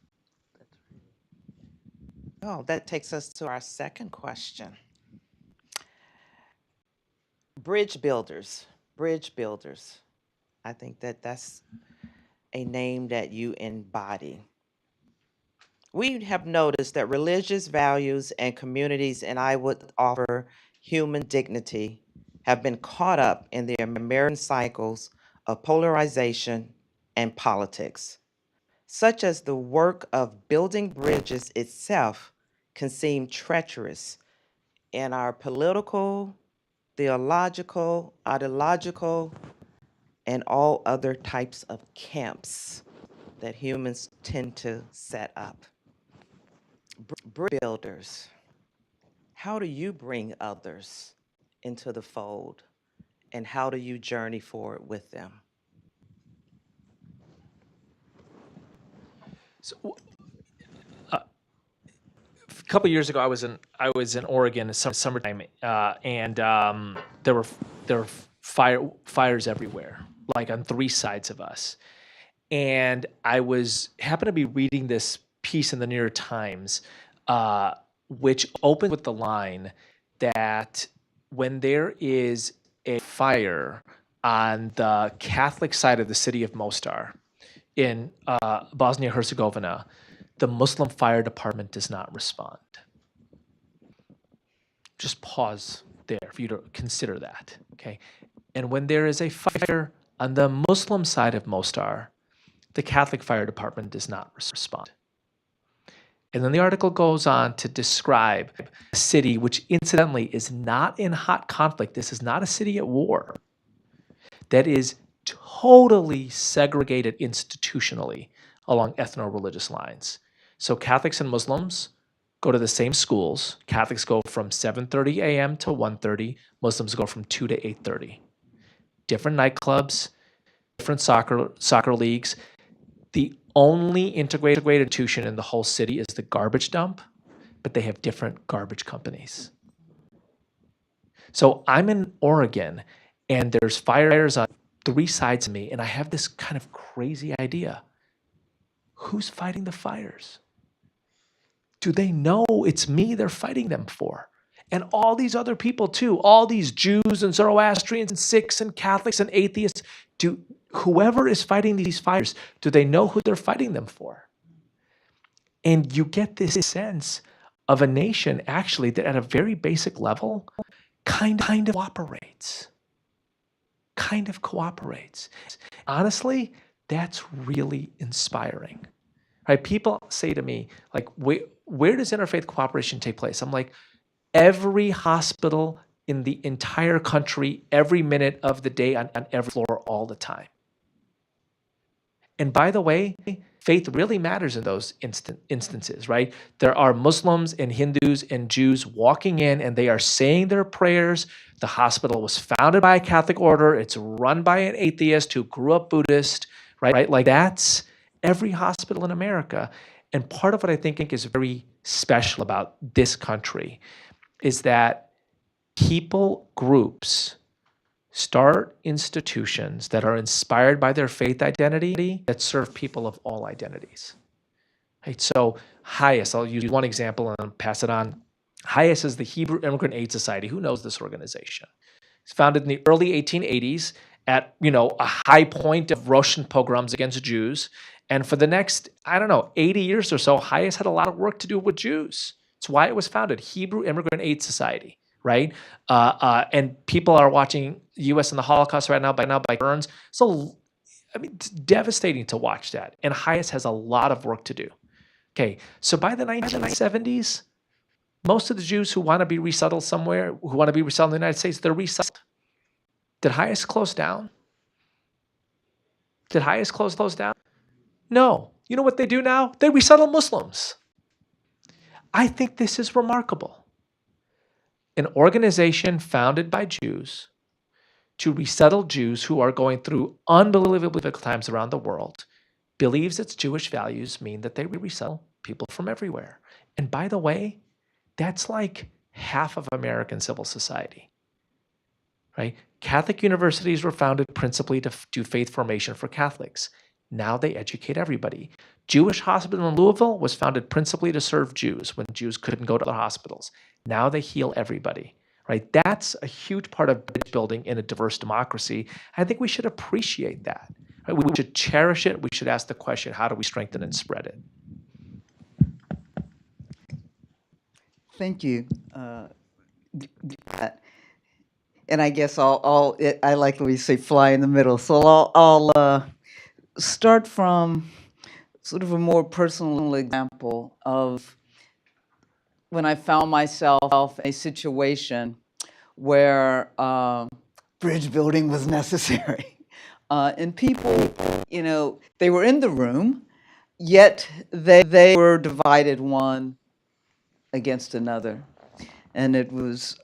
Oh, that takes us to our second question. Bridge builders. I think that's a name that you embody. We have noticed that religious values and communities, and I would offer human dignity, have been caught up in the American cycles of polarization and politics, such as the work of building bridges itself can seem treacherous in our political, theological, ideological, and all other types of camps that humans tend to set up. Bridge builders, how do you bring others into the fold, and how do you journey forward with them? So, a couple years ago, I was in Oregon in summertime, and there were fires everywhere, like on 3 sides of us. And I happened to be reading this piece in the New York Times, which opened with the line that when there is a fire on the Catholic side of the city of Mostar in Bosnia-Herzegovina, the Muslim fire department does not respond. Just pause there for you to consider that, okay? And when there is a fire on the Muslim side of Mostar, the Catholic fire department does not respond. And then the article goes on to describe a city which incidentally is not in hot conflict. This is not a city at war. That is totally segregated institutionally along ethno-religious lines. So Catholics and Muslims go to the same schools. Catholics go from 7:30 a.m. to 1:30. Muslims go from 2 to 8:30. Different nightclubs, different soccer leagues. The only integrated institution in the whole city is the garbage dump, but they have different garbage companies. So I'm in Oregon, and there's fires on 3 sides of me, and I have this kind of crazy idea. Who's fighting the fires? Do they know it's me they're fighting them for? And all these other people too, all these Jews and Zoroastrians and Sikhs and Catholics and atheists, whoever is fighting these fires, do they know who they're fighting them for? And you get this sense of a nation actually that at a very basic level kind of cooperates. Kind of cooperates. Honestly, that's really inspiring. Right? People say to me, like, where does interfaith cooperation take place? I'm like, every hospital in the entire country, every minute of the day, on every floor, all the time. And by the way, faith really matters in those instances, right? There are Muslims and Hindus and Jews walking in and they are saying their prayers. The hospital was founded by a Catholic order. It's run by an atheist who grew up Buddhist, right? Like that's every hospital in America. And part of what I think is very special about this country is that people, groups, start institutions that are inspired by their faith identity that serve people of all identities. Right? So HIAS, I'll use one example and pass it on. HIAS is the Hebrew Immigrant Aid Society. Who knows this organization? It's founded in the early 1880s at, a high point of Russian pogroms against Jews. And for the next, 80 years or so, HIAS had a lot of work to do with Jews. It's why it was founded, Hebrew Immigrant Aid Society. Right? And people are watching U.S. and the Holocaust right now by Burns. So, it's devastating to watch that. And HIAS has a lot of work to do. Okay, so by the 1970s, most of the Jews who want to be resettled somewhere, who want to be resettled in the United States, they're resettled. Did HIAS close down? Did HIAS close down? No. You know what they do now? They resettle Muslims. I think this is remarkable. An organization founded by Jews to resettle Jews who are going through unbelievably difficult times around the world believes its Jewish values mean that they resettle people from everywhere. And by the way, that's like half of American civil society. Right? Catholic universities were founded principally to do faith formation for Catholics. Now they educate everybody. Jewish Hospital in Louisville was founded principally to serve Jews when Jews couldn't go to other hospitals. Now they heal everybody, right? That's a huge part of bridge building in a diverse democracy. I think we should appreciate that. Right? We should cherish it. We should ask the question, how do we strengthen and spread it? Thank you. And I guess I like when we say fly in the middle. So I'll start from sort of a more personal example of when I found myself in a situation where bridge building was necessary. And people, they were in the room, yet they were divided one against another. And it was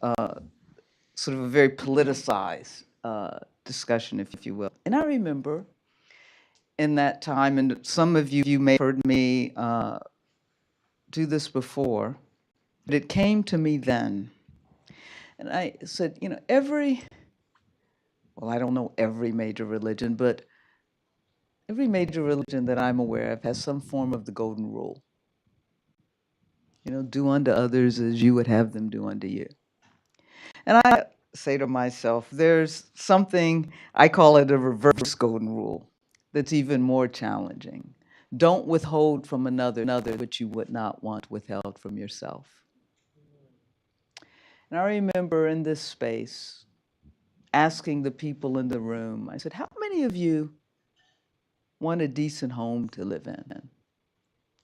sort of a very politicized discussion, if you will. And I remember in that time, and some of you may have heard me do this before, but it came to me then. And I said, I don't know every major religion, but every major religion that I'm aware of has some form of the golden rule. Do unto others as you would have them do unto you. And I say to myself, there's something, I call it a reverse golden rule, that's even more challenging. Don't withhold from another what you would not want withheld from yourself. And I remember in this space asking the people in the room, I said, how many of you want a decent home to live in?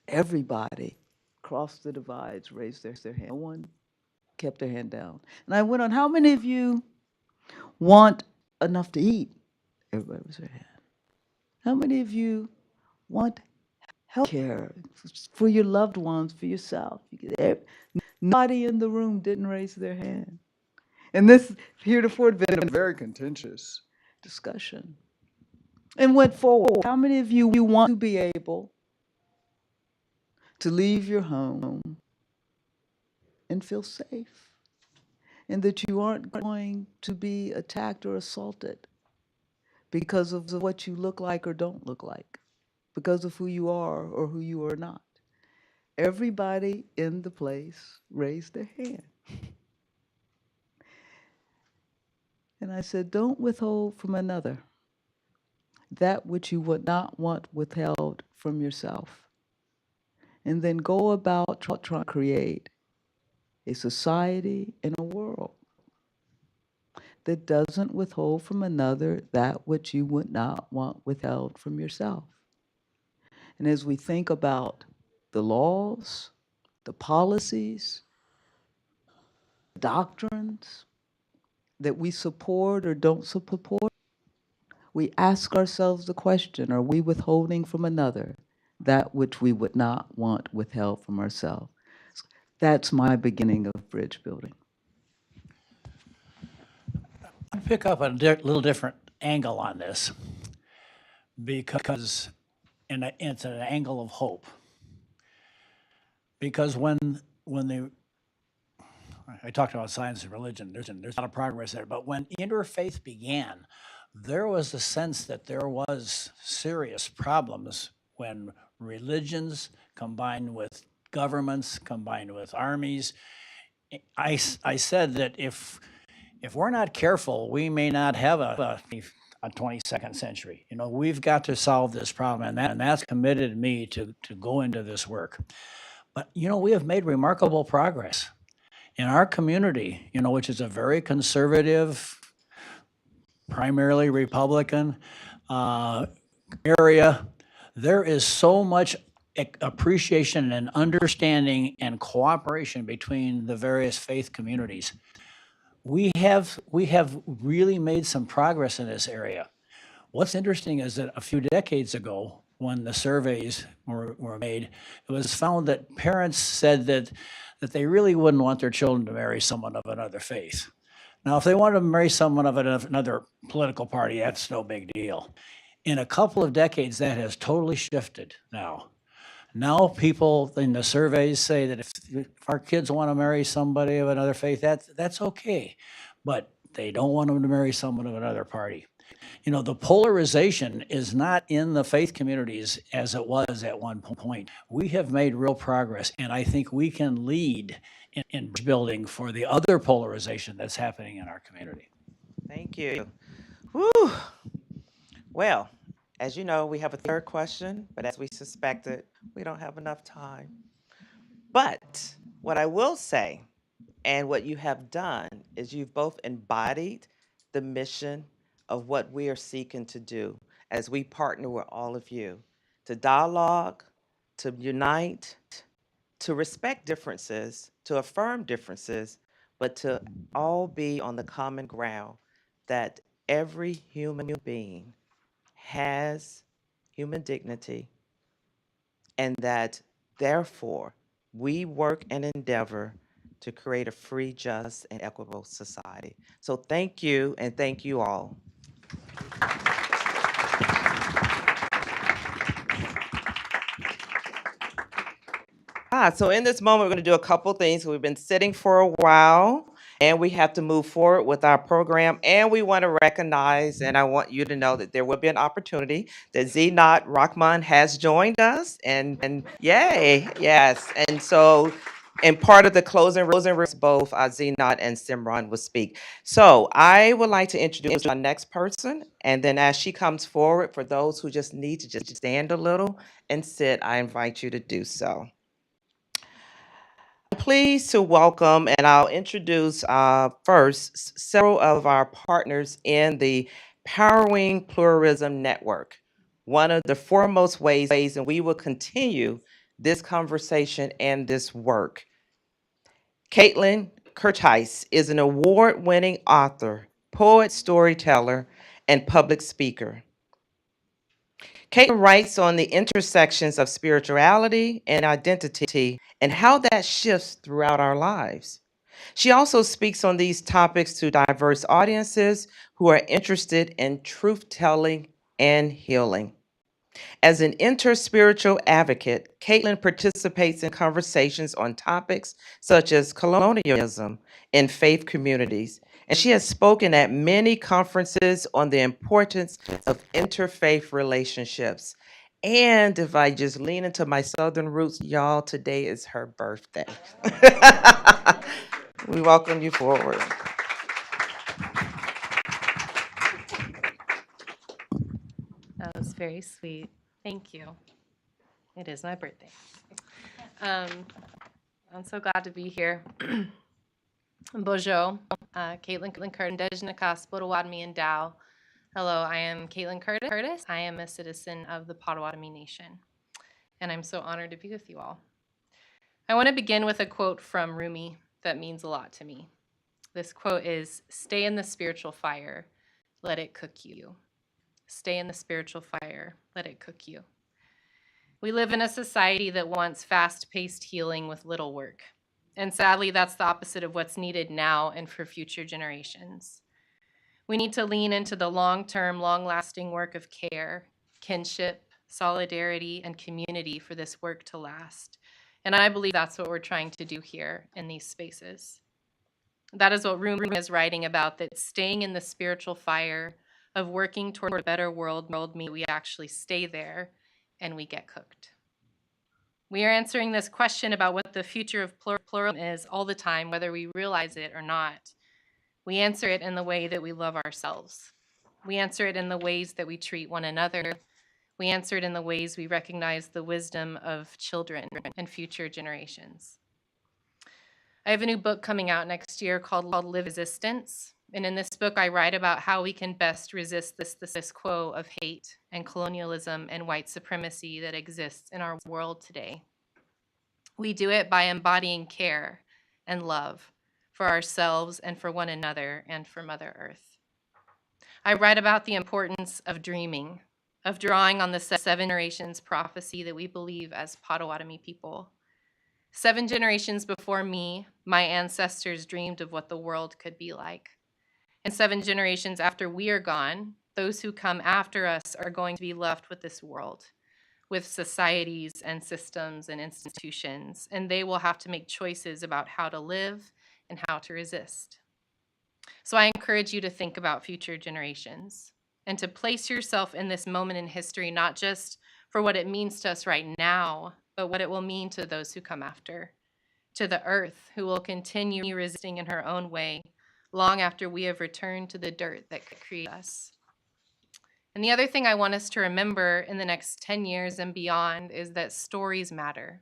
Everybody across the divides raised their hand. No one kept their hand down. And I went on, how many of you want enough to eat? Everybody raised their hand. How many of you want health care for your loved ones, for yourself? Nobody in the room didn't raise their hand. And this heretofore had been a very contentious discussion. And went forward. How many of you want to be able to leave your home and feel safe? And that you aren't going to be attacked or assaulted because of what you look like or don't look like, because of who you are or who you are not. Everybody in the place raised their hand. And I said, don't withhold from another that which you would not want withheld from yourself. And then go about trying to create a society, and a world that doesn't withhold from another that which you would not want withheld from yourself. And as we think about the laws, the policies, doctrines that we support or don't support, we ask ourselves the question, are we withholding from another that which we would not want withheld from ourselves? That's my beginning of bridge building. I pick up a little different angle on this because it's an angle of hope. Because when I talked about science and religion, there's a lot of progress there, but when interfaith began, there was a sense that there was serious problems when religions combined with governments, combined with armies. I said that if we're not careful, we may not have a 22nd century. You know, we've got to solve this problem, and that's committed me to go into this work. But, you know, we have made remarkable progress. In our community, you know, which is a very conservative, primarily Republican area, there is so much appreciation and understanding and cooperation between the various faith communities. We have really made some progress in this area. What's interesting is that a few decades ago, when the surveys were made, it was found that parents said that they really wouldn't want their children to marry someone of another faith. Now, if they wanted to marry someone of another political party, that's no big deal. In a couple of decades, that has totally shifted now. Now people in the surveys say that if our kids want to marry somebody of another faith, that's okay. But they don't want them to marry someone of another party. You know, the polarization is not in the faith communities as it was at one point. We have made real progress, and I think we can lead in building for the other polarization that's happening in our community. Thank you. Whew. Well, as you know, we have a third question, but as we suspected, we don't have enough time. But what I will say, and what you have done, is you've both embodied the mission of what we are seeking to do as we partner with all of you to dialogue, to unite, to respect differences, to affirm differences, but to all be on the common ground that every human being has human dignity, and that therefore we work and endeavor to create a free, just, and equitable society. So thank you, and thank you all. So in this moment, we're going to do a couple things. We've been sitting for a while, and we have to move forward with our program. And we want to recognize, and I want you to know that there will be an opportunity that Zinat Rahman has joined us. And yay, yes. And so, in part of the closing remarks, both Zinat and Simran will speak. So I would like to introduce our next person. And then as she comes forward, for those who just need to just stand a little and sit, I invite you to do so. Pleased to welcome, and I'll introduce first several of our partners in the Powering Pluralism Network, one of the foremost ways, and we will continue this conversation and this work. Caitlin Curtice is an award-winning author, poet, storyteller, and public speaker. Caitlin writes on the intersections of spirituality and identity and how that shifts throughout our lives. She also speaks on these topics to diverse audiences who are interested in truth-telling and healing. As an interspiritual advocate, Caitlin participates in conversations on topics such as colonialism in faith communities, and she has spoken at many conferences on the importance of interfaith relationships. And if I just lean into my Southern roots, y'all, today is her birthday. We welcome you forward. That was very sweet. Thank you. It is my birthday. I'm so glad to be here. Bonjour, Caitlin Curtin, Dejnakas, Potawatomi, and Dow. Hello, I am Caitlin Curtis. I am a citizen of the Potawatomi Nation, and I'm so honored to be with you all. I want to begin with a quote from Rumi that means a lot to me. This quote is, "Stay in the spiritual fire, let it cook you. Stay in the spiritual fire, let it cook you." We live in a society that wants fast-paced healing with little work. And sadly, that's the opposite of what's needed now and for future generations. We need to lean into the long-term, long-lasting work of care, kinship, solidarity, and community for this work to last. And I believe that's what we're trying to do here in these spaces. That is what Rumi is writing about, that staying in the spiritual fire of working toward a better world means we actually stay there and we get cooked. We are answering this question about what the future of pluralism is all the time, whether we realize it or not. We answer it in the way that we love ourselves. We answer it in the ways that we treat one another. We answer it in the ways we recognize the wisdom of children and future generations. I have a new book coming out next year called Live Resistance. And in this book, I write about how we can best resist this quo of hate and colonialism and white supremacy that exists in our world today. We do it by embodying care and love for ourselves and for one another and for Mother Earth. I write about the importance of dreaming, of drawing on the 7 generations prophecy that we believe as Potawatomi people. 7 generations before me, my ancestors dreamed of what the world could be like. And 7 generations after we are gone, those who come after us are going to be left with this world, with societies and systems and institutions, and they will have to make choices about how to live and how to resist. So I encourage you to think about future generations and to place yourself in this moment in history, not just for what it means to us right now, but what it will mean to those who come after, to the earth who will continue resisting in her own way long after we have returned to the dirt that created us. And the other thing I want us to remember in the next 10 years and beyond is that stories matter,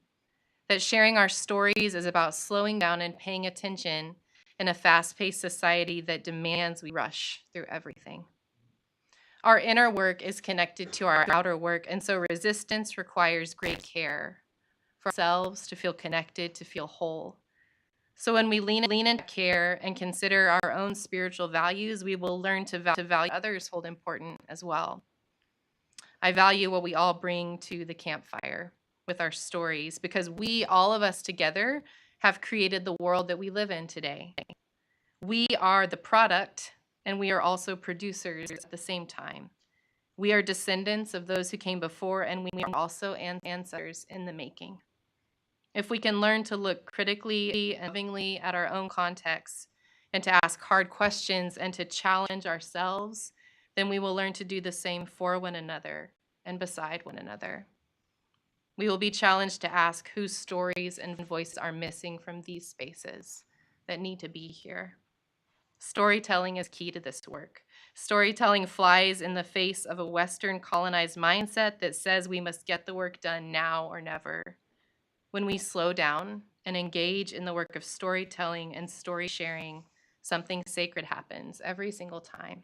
that sharing our stories is about slowing down and paying attention in a fast-paced society that demands we rush through everything. Our inner work is connected to our outer work, and so resistance requires great care for ourselves to feel connected, to feel whole. So when we lean into care and consider our own spiritual values, we will learn to value others hold important as well. I value what we all bring to the campfire with our stories, because we, all of us together, have created the world that we live in today. We are the product, and we are also producers at the same time. We are descendants of those who came before, and we are also ancestors in the making. If we can learn to look critically and lovingly at our own contexts and to ask hard questions and to challenge ourselves, then we will learn to do the same for one another and beside one another. We will be challenged to ask whose stories and voices are missing from these spaces that need to be here. Storytelling is key to this work. Storytelling flies in the face of a Western colonized mindset that says we must get the work done now or never. When we slow down and engage in the work of storytelling and story sharing, something sacred happens every single time.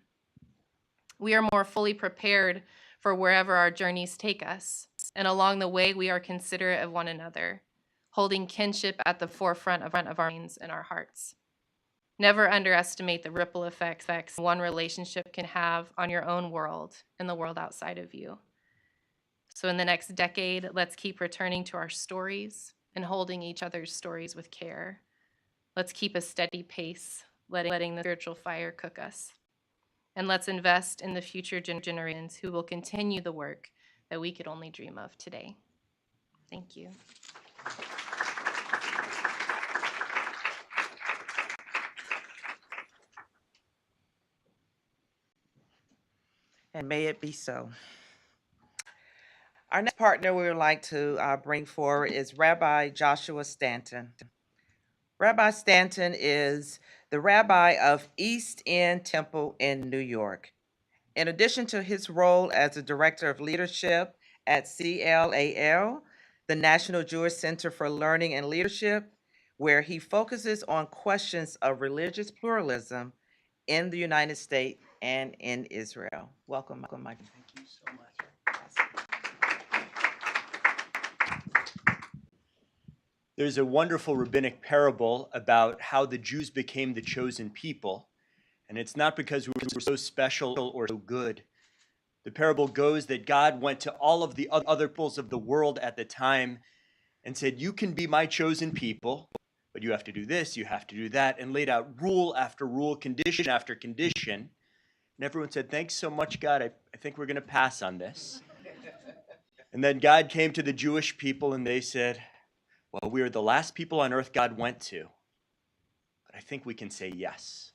We are more fully prepared for wherever our journeys take us, and along the way, we are considerate of one another, holding kinship at the forefront of our minds and our hearts. Never underestimate the ripple effects one relationship can have on your own world and the world outside of you. So in the next decade, let's keep returning to our stories and holding each other's stories with care. Let's keep a steady pace, letting the spiritual fire cook us. And let's invest in the future generations who will continue the work that we could only dream of today. Thank you. And may it be so. Our next partner we would like to bring forward is Rabbi Joshua Stanton. Rabbi Stanton is the rabbi of East End Temple in New York. In addition to his role as the director of leadership at CLAL, the National Jewish Center for Learning and Leadership, where he focuses on questions of religious pluralism in the United States and in Israel. Welcome, Michael. Thank you so much. There's a wonderful rabbinic parable about how the Jews became the chosen people, and it's not because we were so special or so good. The parable goes that God went to all of the other peoples of the world at the time and said, you can be my chosen people, but you have to do this, you have to do that, and laid out rule after rule, condition after condition. And everyone said, thanks so much, God, I think we're going to pass on this. And then God came to the Jewish people and they said, well, we are the last people on earth God went to, but I think we can say yes.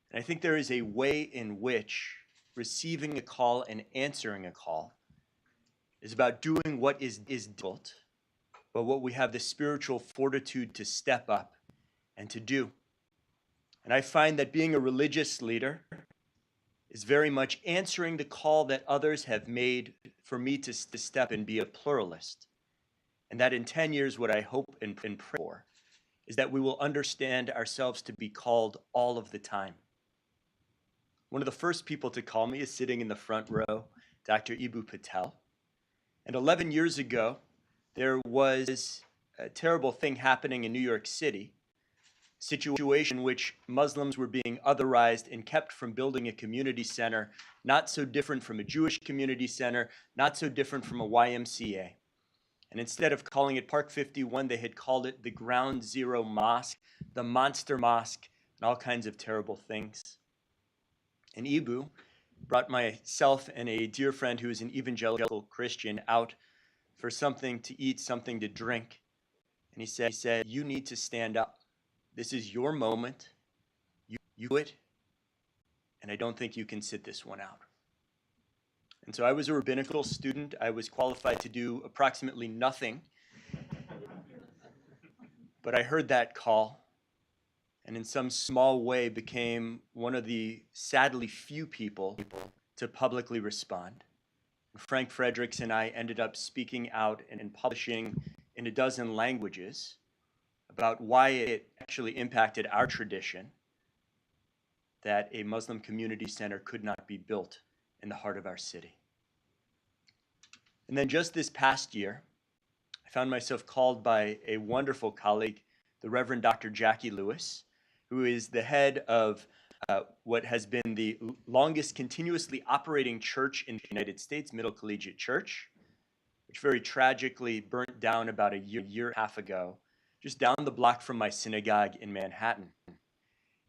And I think there is a way in which receiving a call and answering a call is about doing what is difficult, but what we have the spiritual fortitude to step up and to do. And I find that being a religious leader is very much answering the call that others have made for me to step and be a pluralist. And that in 10 years, what I hope and pray for is that we will understand ourselves to be called all of the time. One of the first people to call me is sitting in the front row, Dr. Ibu Patel. And 11 years ago, there was a terrible thing happening in New York City, a situation in which Muslims were being otherized and kept from building a community center, not so different from a Jewish community center, not so different from a YMCA. And instead of calling it Park 51, they had called it the Ground Zero Mosque, the Monster Mosque, and all kinds of terrible things. And Ibu brought myself and a dear friend who is an evangelical Christian out for something to eat, something to drink. And he said, you need to stand up. This is your moment. You do it. And I don't think you can sit this one out. And so I was a rabbinical student. I was qualified to do approximately nothing. But I heard that call, and in some small way became one of the sadly few people to publicly respond. Frank Fredericks and I ended up speaking out and publishing in 12 languages about why it actually impacted our tradition that a Muslim community center could not be built in the heart of our city. And then just this past year, I found myself called by a wonderful colleague, the Reverend Dr. Jackie Lewis, who is the head of what has been the longest continuously operating church in the United States, Middle Collegiate Church, which very tragically burnt down about a year and a half ago, just down the block from my synagogue in Manhattan.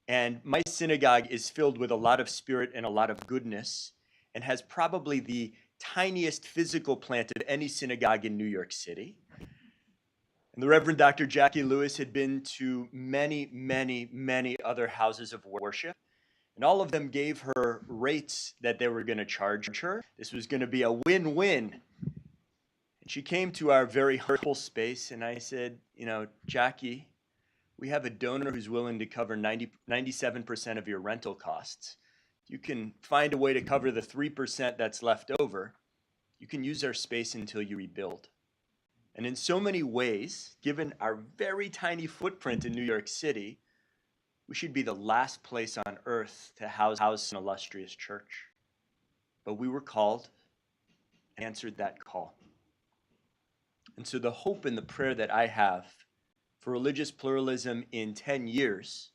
And my synagogue is filled with a lot of spirit and a lot of goodness, and has probably the tiniest physical plant of any synagogue in New York City. And the Reverend Dr. Jackie Lewis had been to many, many, many other houses of worship, and all of them gave her rates that they were going to charge her. This was going to be a win-win. And she came to our very humble space, and I said, Jackie, we have a donor who's willing to cover 97% of your rental costs. You can find a way to cover the 3% that's left over. You can use our space until you rebuild. And in so many ways, given our very tiny footprint in New York City, we should be the last place on earth to house an illustrious church. But we were called and answered that call. And so the hope and the prayer that I have for religious pluralism in 10 years,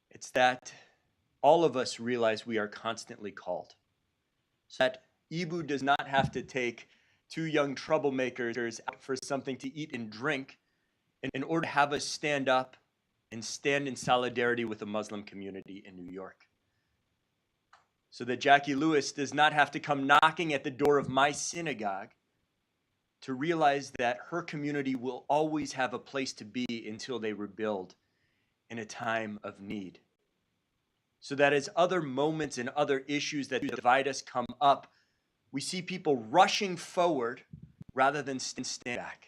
it's that all of us realize we are constantly called. So that Ibu does not have to take two young troublemakers out for something to eat and drink in order to have us stand up and stand in solidarity with the Muslim community in New York. So that Jackie Lewis does not have to come knocking at the door of my synagogue to realize that her community will always have a place to be until they rebuild in a time of need. So that as other moments and other issues that divide us come up, we see people rushing forward rather than stand back.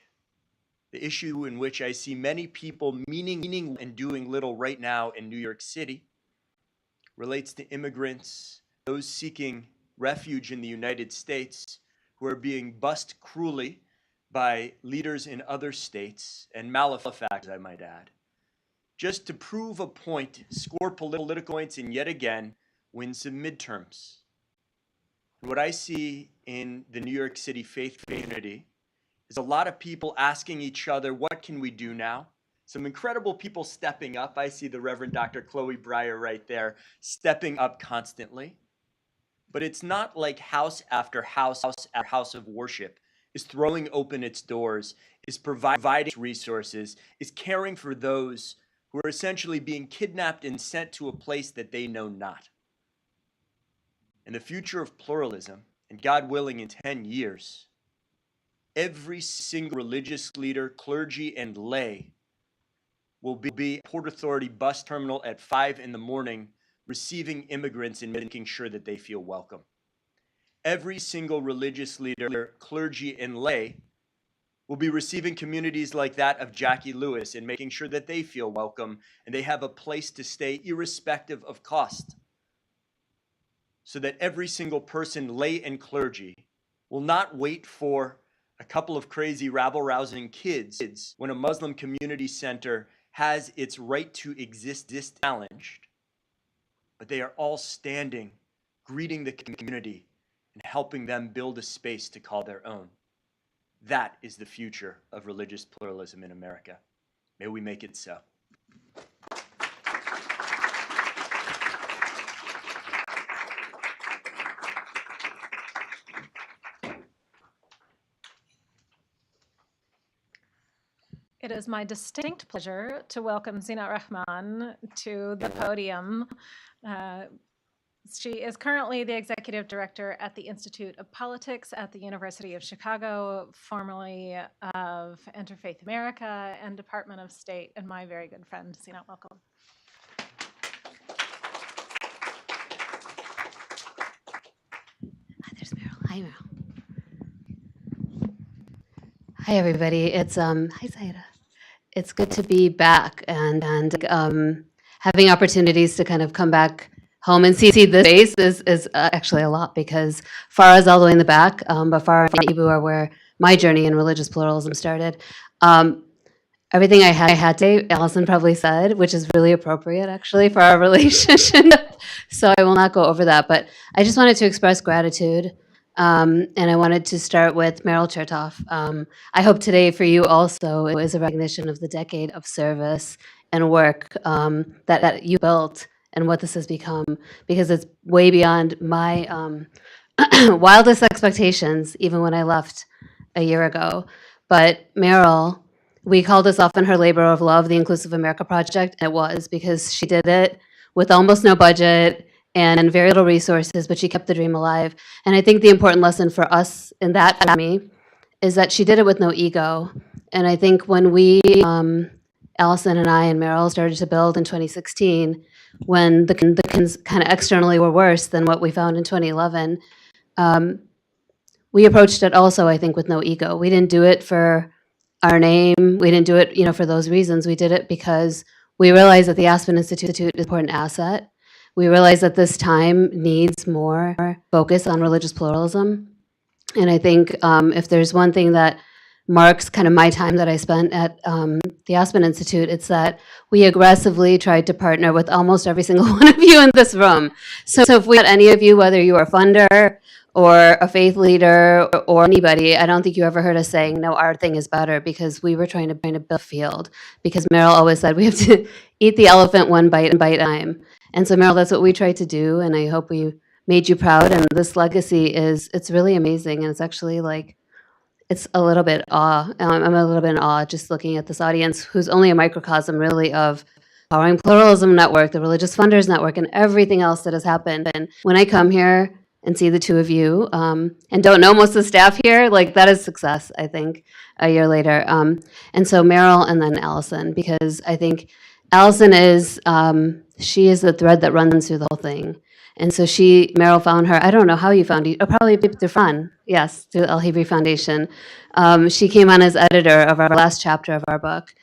The issue in which I see many people meaning and doing little right now in New York City relates to immigrants, those seeking refuge in the United States who are being bused cruelly by leaders in other states, and malefactors, I might add, just to prove a point, score political points, and yet again win some midterms. What I see in the New York City faith community is a lot of people asking each other, what can we do now? Some incredible people stepping up. I see the Reverend Dr. Chloe Breyer right there, stepping up constantly. But it's not like house after house after house of worship is throwing open its doors, is providing resources, is caring for those who are essentially being kidnapped and sent to a place that they know not. In the future of pluralism, and God willing in 10 years, every single religious leader, clergy, and lay will be at Port Authority bus terminal at 5 in the morning, receiving immigrants and making sure that they feel welcome. Every single religious leader, clergy, and lay will be receiving communities like that of Jackie Lewis and making sure that they feel welcome and they have a place to stay irrespective of cost. So that every single person, lay and clergy, will not wait for a couple of crazy rabble-rousing kids when a Muslim community center has its right to exist challenged, but they are all standing, greeting the community, and helping them build a space to call their own. That is the future of religious pluralism in America. May we make it so. It is my distinct pleasure to welcome Zina Rahman to the podium. She is currently the executive director at the Institute of Politics at the University of Chicago, formerly of Interfaith America and Department of State, and my very good friend. Zina, welcome. There's Meryl. Hi, Meryl. Hi, everybody. It's hi, Zaida. It's good to be back and having opportunities to kind of come back home and see this space is actually a lot, because Farah is all the way in the back, but Farah and Ibu are where my journey in religious pluralism started. Everything I had to say, Allison probably said, which is really appropriate actually for our relationship. So I will not go over that, but I just wanted to express gratitude. And I wanted to start with Meryl Chertoff. I hope today for you also is a recognition of the decade of service and work that you built and what this has become, because it's way beyond my wildest expectations, even when I left a year ago. But Meryl, we call this often her labor of love, the Inclusive America Project, and it was, because she did it with almost no budget and very little resources, but she kept the dream alive. And I think the important lesson for us in that, for me, is that she did it with no ego. And I think when we, Allison and I and Meryl, started to build in 2016, when the kind of externally were worse than what we found in 2011, we approached it also, I think, with no ego. We didn't do it for our name. We didn't do it, for those reasons. We did it because we realized that the Aspen Institute is an important asset. We realize that this time needs more focus on religious pluralism. And I think if there's one thing that marks kind of my time that I spent at the Aspen Institute, it's that we aggressively tried to partner with almost every single one of you in this room. So if we had any of you, whether you are a funder or a faith leader or anybody, I don't think you ever heard us saying, no, our thing is better, because we were trying to build a field. Because Meryl always said we have to eat the elephant one bite at a time. And so, Meryl, that's what we tried to do, and I hope we made you proud. And this legacy it's really amazing, and it's actually like, it's a little bit awe. I'm a little bit in awe just looking at this audience, who's only a microcosm, really, of Powering Pluralism Network, the Religious Funders Network, and everything else that has happened. And when I come here and see the two of you, and don't know most of the staff here, like, that is success, I think, a year later. And so Meryl and then Allison, because I think Allison is, she is the thread that runs through the whole thing. And so Meryl found her, I don't know how you found it, probably through fun, yes, through the El Hebrew Foundation. She came on as editor of our last chapter of our book,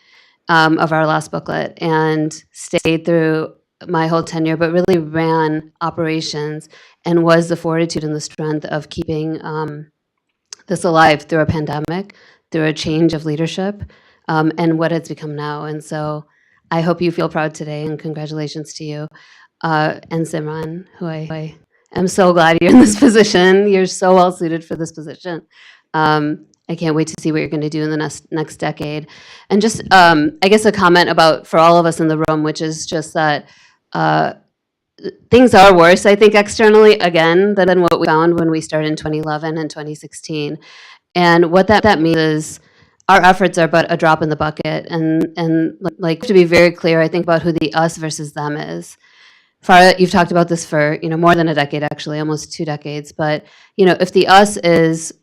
of our last booklet, and stayed through my whole tenure, but really ran operations and was the fortitude and the strength of keeping this alive through a pandemic through a change of leadership, and what it's become now. And so I hope you feel proud today, and congratulations to you. And Simran, who I am so glad you're in this position. You're so well suited for this position. I can't wait to see what you're going to do in the next decade. And just, I guess, a comment about for all of us in the room, which is just that things are worse, I think, externally again than what we found when we started in 2011 and 2016. And what that means is our efforts are but a drop in the bucket. And like, to be very clear, I think about who the us versus them is. Farah, you've talked about this for, more than a decade, actually, almost 2 decades. But, if the us is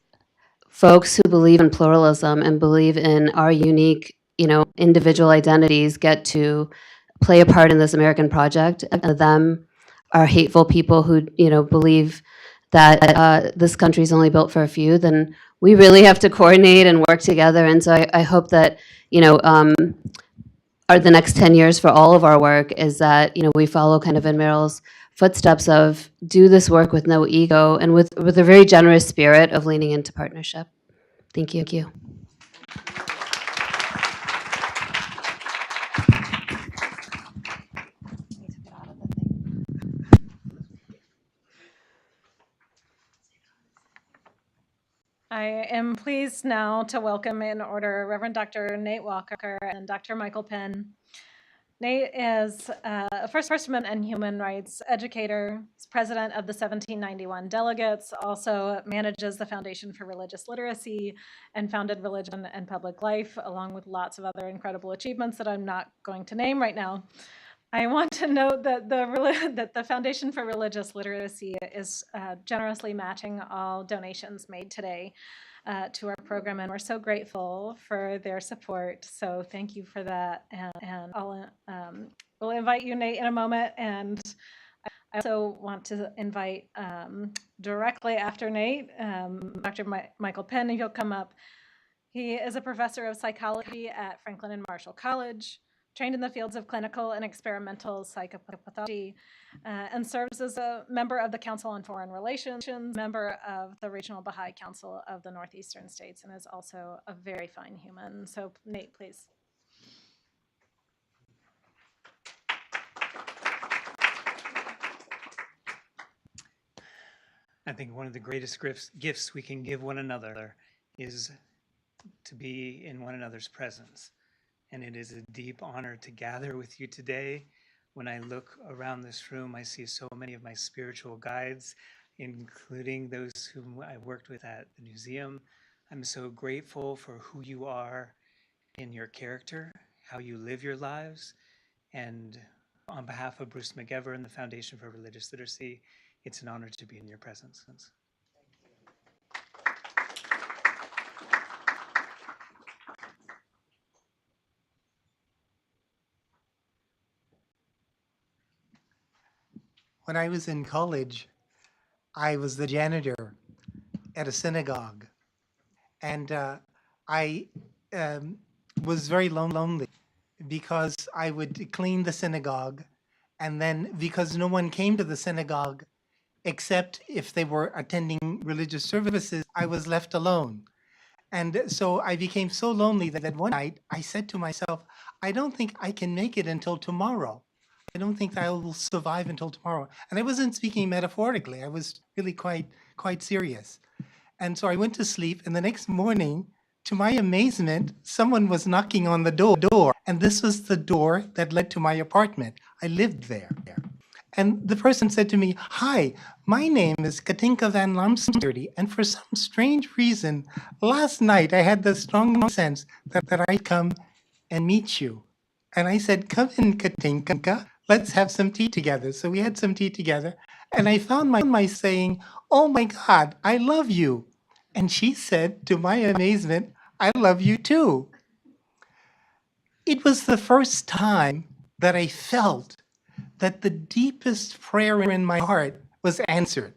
folks who believe in pluralism and believe in our unique, individual identities get to play a part in this American project, and them are hateful people who, believe that this country is only built for a few, then we really have to coordinate and work together. And so I hope that, the next 10 years for all of our work is that, we follow kind of in Meryl's footsteps of do this work with no ego and with a very generous spirit of leaning into partnership. Thank you. Thank you. I am pleased now to welcome in order Reverend Dr. Nate Walker and Dr. Michael Penn. Nate is a First Amendment and human rights educator. He's president of the 1791 Delegates, also manages the Foundation for Religious Literacy and founded Religion and Public Life, along with lots of other incredible achievements that I'm not going to name right now. I want to note that the Foundation for Religious Literacy is generously matching all donations made today to our program, and we're so grateful for their support. So thank you for that. And we'll invite you, Nate, in a moment. And I also want to invite directly after Nate, Dr. Michael Penn, if you'll come up. He is a professor of psychology at Franklin and Marshall College, trained in the fields of clinical and experimental psychopathology, and serves as a member of the Council on Foreign Relations, member of the Regional Baha'i Council of the Northeastern States, and is also a very fine human. So, Nate, please. I think one of the greatest gifts we can give one another is to be in one another's presence. And it is a deep honor to gather with you today. When I look around this room, I see so many of my spiritual guides, including those whom I worked with at the museum. I'm so grateful for who you are in your character, how you live your lives. And on behalf of Bruce McEver and the Foundation for Religious Literacy, it's an honor to be in your presence. When I was in college, I was the janitor at a synagogue, and I was very lonely because I would clean the synagogue, and then because no one came to the synagogue except if they were attending religious services, I was left alone. And so I became so lonely that one night I said to myself, I don't think I can make it until tomorrow. I don't think I will survive until tomorrow. And I wasn't speaking metaphorically. I was really quite serious. And so I went to sleep, and the next morning, to my amazement, someone was knocking on the door. And this was the door that led to my apartment. I lived there. And the person said to me, hi, my name is Katinka Van Lamsturdy, and for some strange reason, last night I had the strong sense that I'd come and meet you. And I said, come in, Katinka, let's have some tea together. So we had some tea together, and I found my saying, oh my God, I love you. And she said, to my amazement, I love you too. It was the first time that I felt that the deepest prayer in my heart was answered.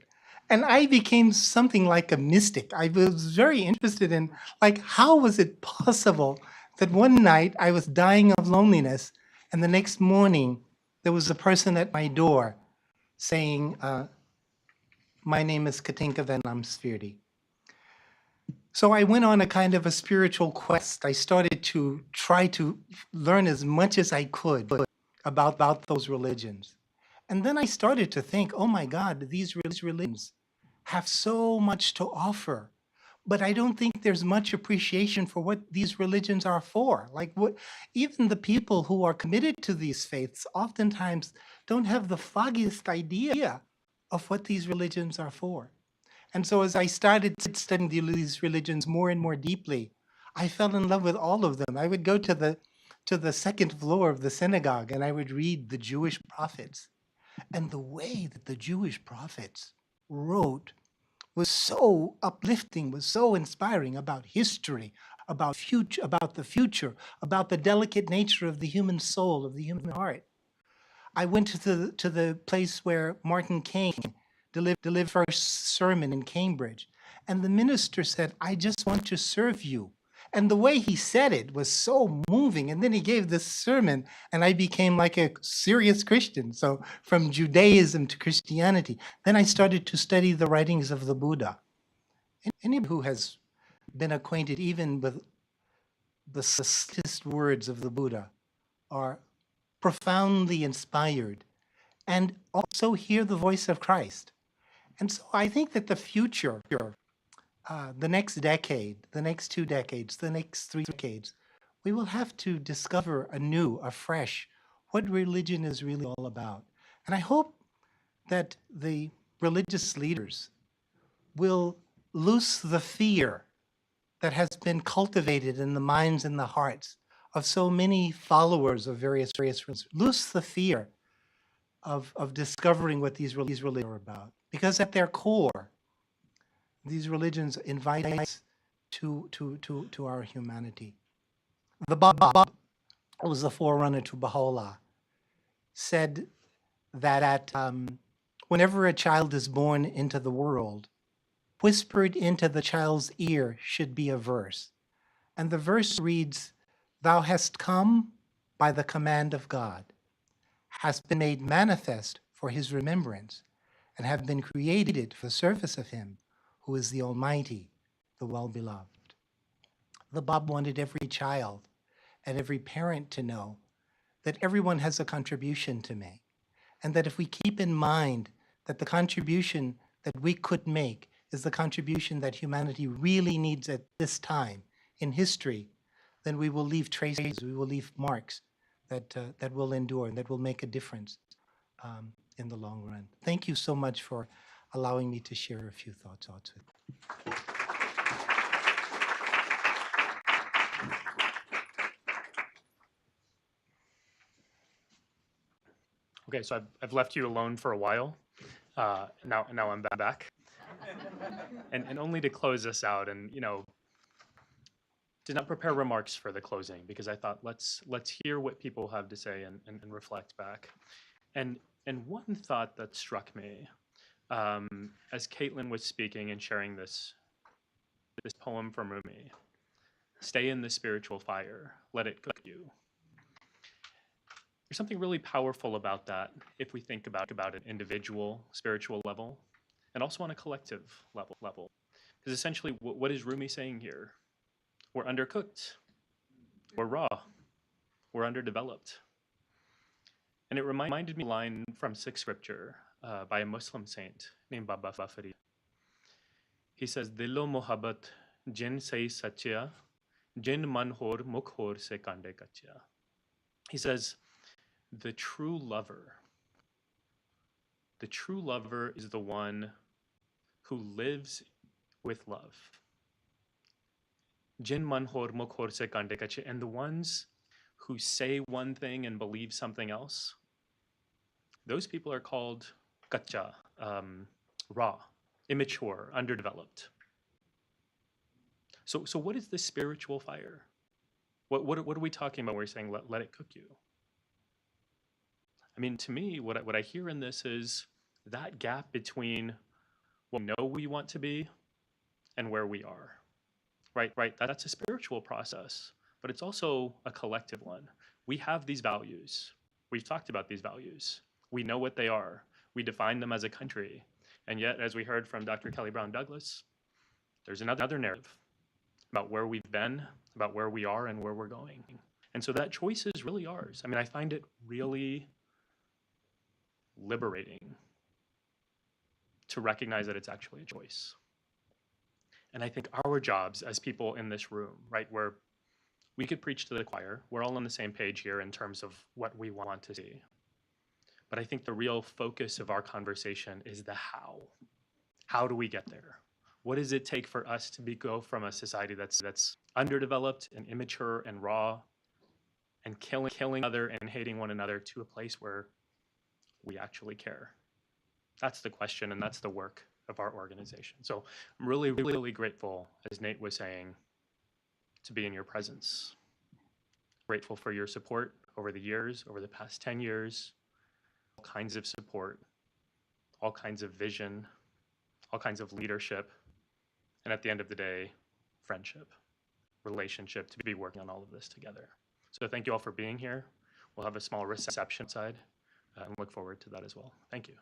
And I became something like a mystic. I was very interested in, how was it possible that one night I was dying of loneliness, and the next morning there was a person at my door saying, my name is Katinka Van Lamsturdy. So I went on a kind of a spiritual quest. I started to try to learn as much as I could about those religions. And then I started to think, oh my God, these religions have so much to offer. But I don't think there's much appreciation for what these religions are for. Like what even the people who are committed to these faiths oftentimes don't have the foggiest idea of what these religions are for. And so as I started studying these religions more and more deeply, I fell in love with all of them. I would go to the second floor of the synagogue and I would read the Jewish prophets. And the way that the Jewish prophets wrote was so uplifting, was so inspiring about history, about the future, about the delicate nature of the human soul, of the human heart. I went to the place where Martin King delivered first sermon in Cambridge, and the minister said, "I just want to serve you." And the way he said it was so moving. And then he gave this sermon, and I became like a serious Christian. So from Judaism to Christianity. Then I started to study the writings of the Buddha. Anybody who has been acquainted even with the slightest words of the Buddha are profoundly inspired and also hear the voice of Christ. And so I think that the future, the next decade, the next 2 decades, the next 3 decades, we will have to discover anew, afresh, what religion is really all about. And I hope that the religious leaders will loose the fear that has been cultivated in the minds and the hearts of so many followers of various religions. Loose the fear of discovering what these religions are about. Because at their core, these religions invite us to our humanity. The Bab, who was the forerunner to Baha'u'llah, said that whenever a child is born into the world, whispered into the child's ear should be a verse. And the verse reads, "Thou hast come by the command of God, hast been made manifest for his remembrance, and have been created for the service of him who is the Almighty, the well-beloved." The Bab wanted every child and every parent to know that everyone has a contribution to make, and that if we keep in mind that the contribution that we could make is the contribution that humanity really needs at this time in history, then we will leave traces, we will leave marks that will endure and that will make a difference in the long run. Thank you so much for allowing me to share a few thoughts with you. Okay, so I've left you alone for a while. Now I'm back. And only to close this out, and did not prepare remarks for the closing because I thought let's hear what people have to say and reflect back. And one thought that struck me as Caitlin was speaking and sharing this poem from Rumi, "Stay in the spiritual fire, let it cook you." There's something really powerful about that if we think about an individual spiritual level and also on a collective level. Because essentially, what is Rumi saying here? We're undercooked, we're raw, we're underdeveloped. And it reminded me of a line from Sikh scripture by a Muslim saint named Baba Farid. He says, "Dilo mohabbat jin sai sachya, jin man hor mukh hor se kande kachya." He says, the true lover is the one who lives with love. Jin man hor mukh hor se kande kachya. And the ones who say one thing and believe something else, those people are called kacha, raw, immature, underdeveloped. So what is the spiritual fire? What are we talking about when we're saying let it cook you? I mean, to me, what I hear in this is that gap between what we know we want to be and where we are. Right. That's a spiritual process, but it's also a collective one. We have these values. We've talked about these values. We know what they are. We define them as a country. And yet, as we heard from Dr. Kelly Brown Douglas, there's another narrative. about where we've been, about where we are, and where we're going. And so that choice is really ours. I mean, I find it really liberating to recognize that it's actually a choice. And I think our jobs as people in this room, right, where we could preach to the choir, we're all on the same page here in terms of what we want to see. But I think the real focus of our conversation is the how. How do we get there? What does it take for us to go from a society that's underdeveloped and immature and raw and killing other and hating one another to a place where we actually care? That's the question, and that's the work of our organization. So I'm really, really grateful, as Nate was saying, to be in your presence. Grateful for your support over the years, over the past 10 years, all kinds of support, all kinds of vision, all kinds of leadership, and at the end of the day, friendship, relationship, to be working on all of this together. So thank you all for being here. We'll have a small reception outside and look forward to that as well. Thank you.